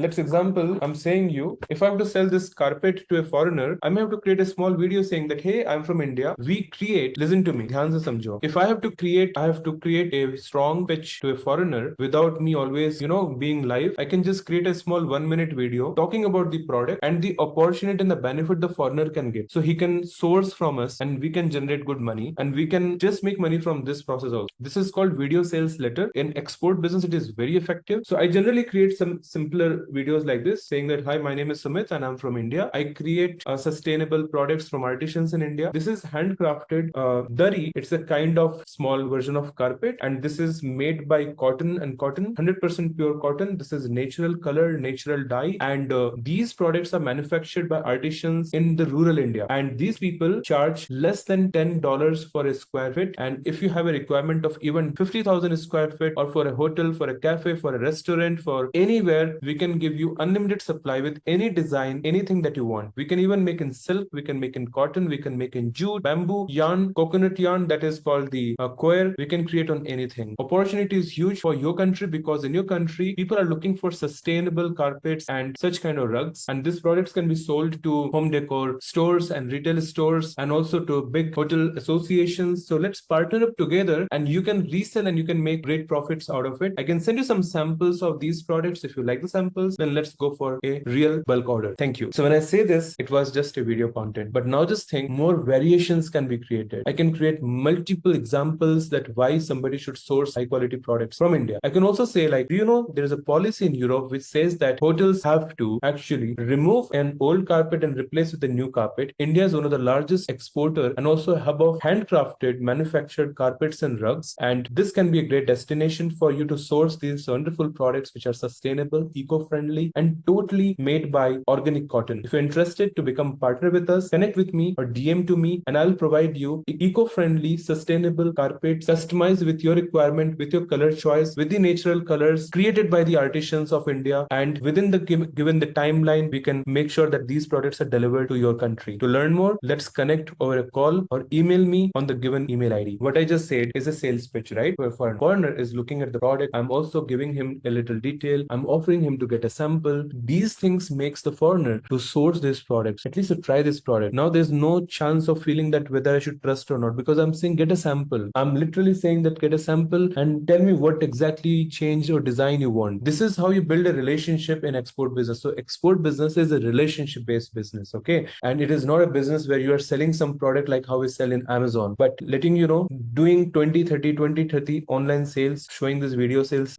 let's example, I'm saying you, if I have to sell this carpet to a foreigner, I may have to create a small video saying that, hey, I'm from India. We create, listen to me, ध्यान से समझो. If I have to create a strong pitch to a foreigner without me always, being live, I can just create a small 1-minute video talking about the product and the opportunity and the benefit the foreigner can get. So he can source from us and we can generate good money and we can just make money from this process also. This is called video sales letter. In export business, it is very effective. So I generally create some simpler videos like this saying that, hi, my name is Sumit and I'm from India. I create sustainable products from artisans in India. This is handcrafted dari. It's a kind of small version of carpet and this is made by cotton, 100% pure cotton. This is natural color, natural dye, and these products are manufactured by artisans in the rural India, and these people charge less than $10 for a square feet. And if you have a requirement of even 50,000 square feet, or for a hotel, for a cafe, for a restaurant, for anywhere, we can give you unlimited supply with any design, anything that you want. We can even make in silk, we can make in cotton, we can make in jute, bamboo, yarn, coconut yarn, that is called the coir. We can create on anything. Opportunity is huge for your country because in your country, people are looking for sustainable carpets and such kind of rugs. And these products can be sold to home decor stores and retail stores and also to big hotel associations. So let's partner up together and you can resell and you can make great profits out of it. I can send you some samples of these products. If you like the samples, then let's go for a real bulk order. Thank you. So when I say this, it was just a video content, but now just think more variations can be created. I can create multiple examples that why somebody should source high quality products from India. I can also say, like, do you know there is a policy in Europe which says that hotels have to actually remove an old carpet and replace with a new carpet. India is one of the largest exporter and also a hub of handcrafted manufactured carpets and rugs, and this can be a great destination for you to source these wonderful products which are sustainable, eco-friendly, and totally made by organic cotton. If you're interested to become a partner with us, connect with me or DM to me and I'll provide you eco-friendly, sustainable carpets customized with your requirement, with your color choice, with the natural colors created by the artisans of India, and within the given the timeline, we can make sure that these products are delivered to your country. To learn more, let's connect over a call or email me on the given email ID. What I just said is a sales pitch, right? Where a foreigner is looking at the product, I'm also giving him a little detail. I'm offering him to get a sample. These things makes the foreigner to source these products, at least to try this product. Now there's no chance of feeling that whether I should trust or not, because I'm saying get a sample. I'm literally saying that get a sample and tell me what exactly change or design you want. This is how you build a relationship in export business. So export business is a relationship based business, okay? And it is not a business where you are selling some product like how we sell in Amazon, but letting you know, doing 20-30 online sales, showing this video sales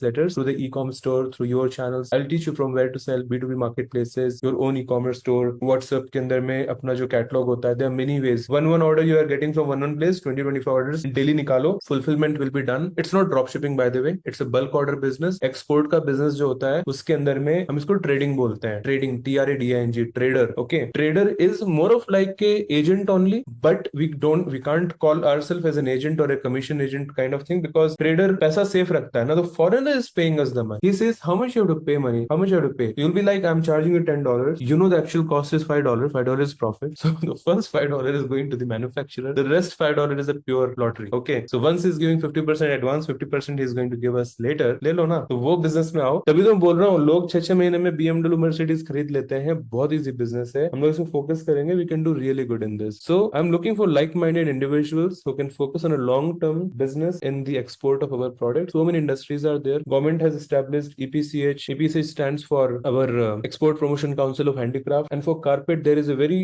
letters through the e-commerce store, through your channels. I'll teach you from where to sell B2B marketplaces, your own e-commerce store, WhatsApp के अंदर में अपना जो catalogue होता है. There are many ways. One order you are getting from one place, 20-25 orders daily निकालो, fulfillment will be done. It's not drop shipping, by the way. It's a bulk order business. Export का business जो होता है उसके अंदर में हम इसको trading बोलते हैं. Trading, TRADING, trader. Okay, trader is more of like a agent only, but we can't call ourselves as an agent or a commission agent kind of thing, because trader पैसा safe रखता है ना. The foreigner is paying us the money. He says how much you have to pay money, how much you have to pay. You'll be like, I'm charging you $10. You know the actual cost is $5. $5 is profit. So the first $5 is going to the manufacturer. The rest $5 is a pure lottery. Okay. So once he's giving 50% advance, 50% he's going to give us later. ले लो ना, तो वो business में आओ. तभी तो मैं बोल रहा हूँ, लोग 6-6 महीने में BMW Mercedes खरीद लेते हैं. बहुत इजी बिजनेस है. हम लोग इसमें फोकस करेंगे. We can do really good in this. So I'm looking for like-minded individuals who can focus on a long-term business in the export of our product. So many industries are there. Government has established EPCH. EPCH stands for our Export Promotion Council of Handicraft. And for carpet, there is a very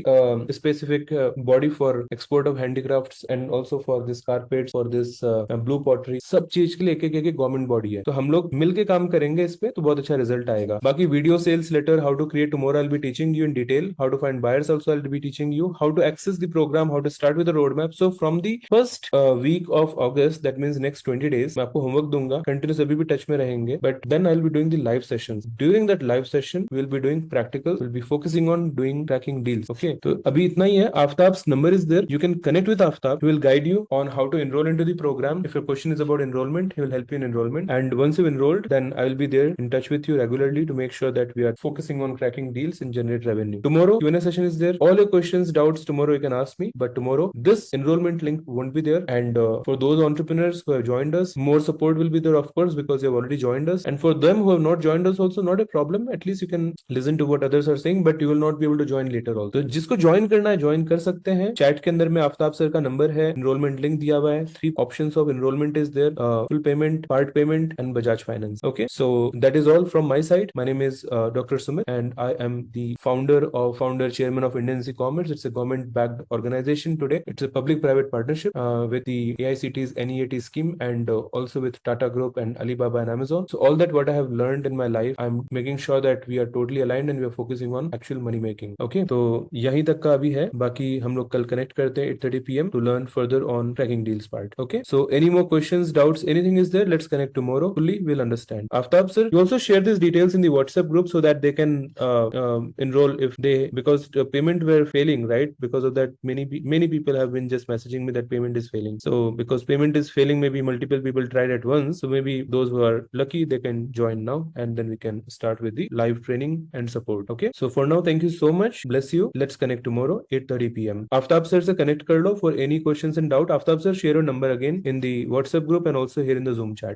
specific body for export of handicrafts and also for this carpets, for this blue pottery. सब चीज के लिए एक government body है. तो हम लोग मिलके काम करेंगे इस पे, तो बहुत अच्छा रिजल्ट आएगा. बाकी video sales letter, how to create tomorrow, I'll be teaching you in detail. How to find buyers also I'll be teaching you. How to access the program, how to start with the roadmap. So from the first week of August, that means next 20 days, मैं आपको homework दूंगा. Continuous अभी भी touch में रहेंगे. But then I'll be doing the live sessions. During that live session, we'll be doing practical. We'll be focusing on doing tracking deals. Okay. तो अभी इतना ही है. Aftab's number is there. You can connect with Aftab. He will guide you on how to enroll into the program. If your question is about enrollment, he will help you in enrollment. And once you've enrolled, then I will be there in touch with you regularly to make sure that we are focusing on cracking deals and generate revenue. Tomorrow, Q&A session is there. All your questions, doubts, tomorrow you can ask me. But tomorrow, this enrollment link won't be there. And for those entrepreneurs who have joined us, more support will be there, of course, because you have already joined us. And for them who have not joined us also, not a problem. At least you can listen to what others are saying, but you will not be able to join later also. तो जिसको join करना है join कर सकते हैं. Chat के अंदर में आफ्ताब सर का नंबर है, एनरोलमेंट लिंक दिया हुआ है. 3 options of enrollment is there: full payment, part payment, and Bajaj Finance. Okay, so that is all from my side. My name is Dr. Sumit, and I am the founder chairman of Indian Commerce. It's a government-backed organization today. It's a public-private partnership with the AICT's NEAT scheme, and also with Tata Group and Alibaba and Amazon. So all that what I have learned in my life, I'm making sure that we are totally aligned and we are focusing on actual money making. Okay, तो यहीं तक का अभी है. बाकी हम लोग कल कनेक्ट करते हैं 8:30 PM to learn further on tracking deals part. Okay, so any more questions, doubts, anything is there, let's connect tomorrow. Fully we'll understand. Aftab sir, you also share these details in the WhatsApp group so that they can enroll if they, because the payment were failing, right? Because of that, many people have been just messaging me that payment is failing. So because payment is failing, maybe multiple people tried at once. So maybe those who are lucky, they can join now, and then we can start with the live training and support. Okay, so for now, thank you so much. Bless you. Let's connect tomorrow 8:30 PM. Aftab sir se connect kar lo for any questions and doubt. Aftab sir, share your number again in the WhatsApp group and also here in the Zoom chat.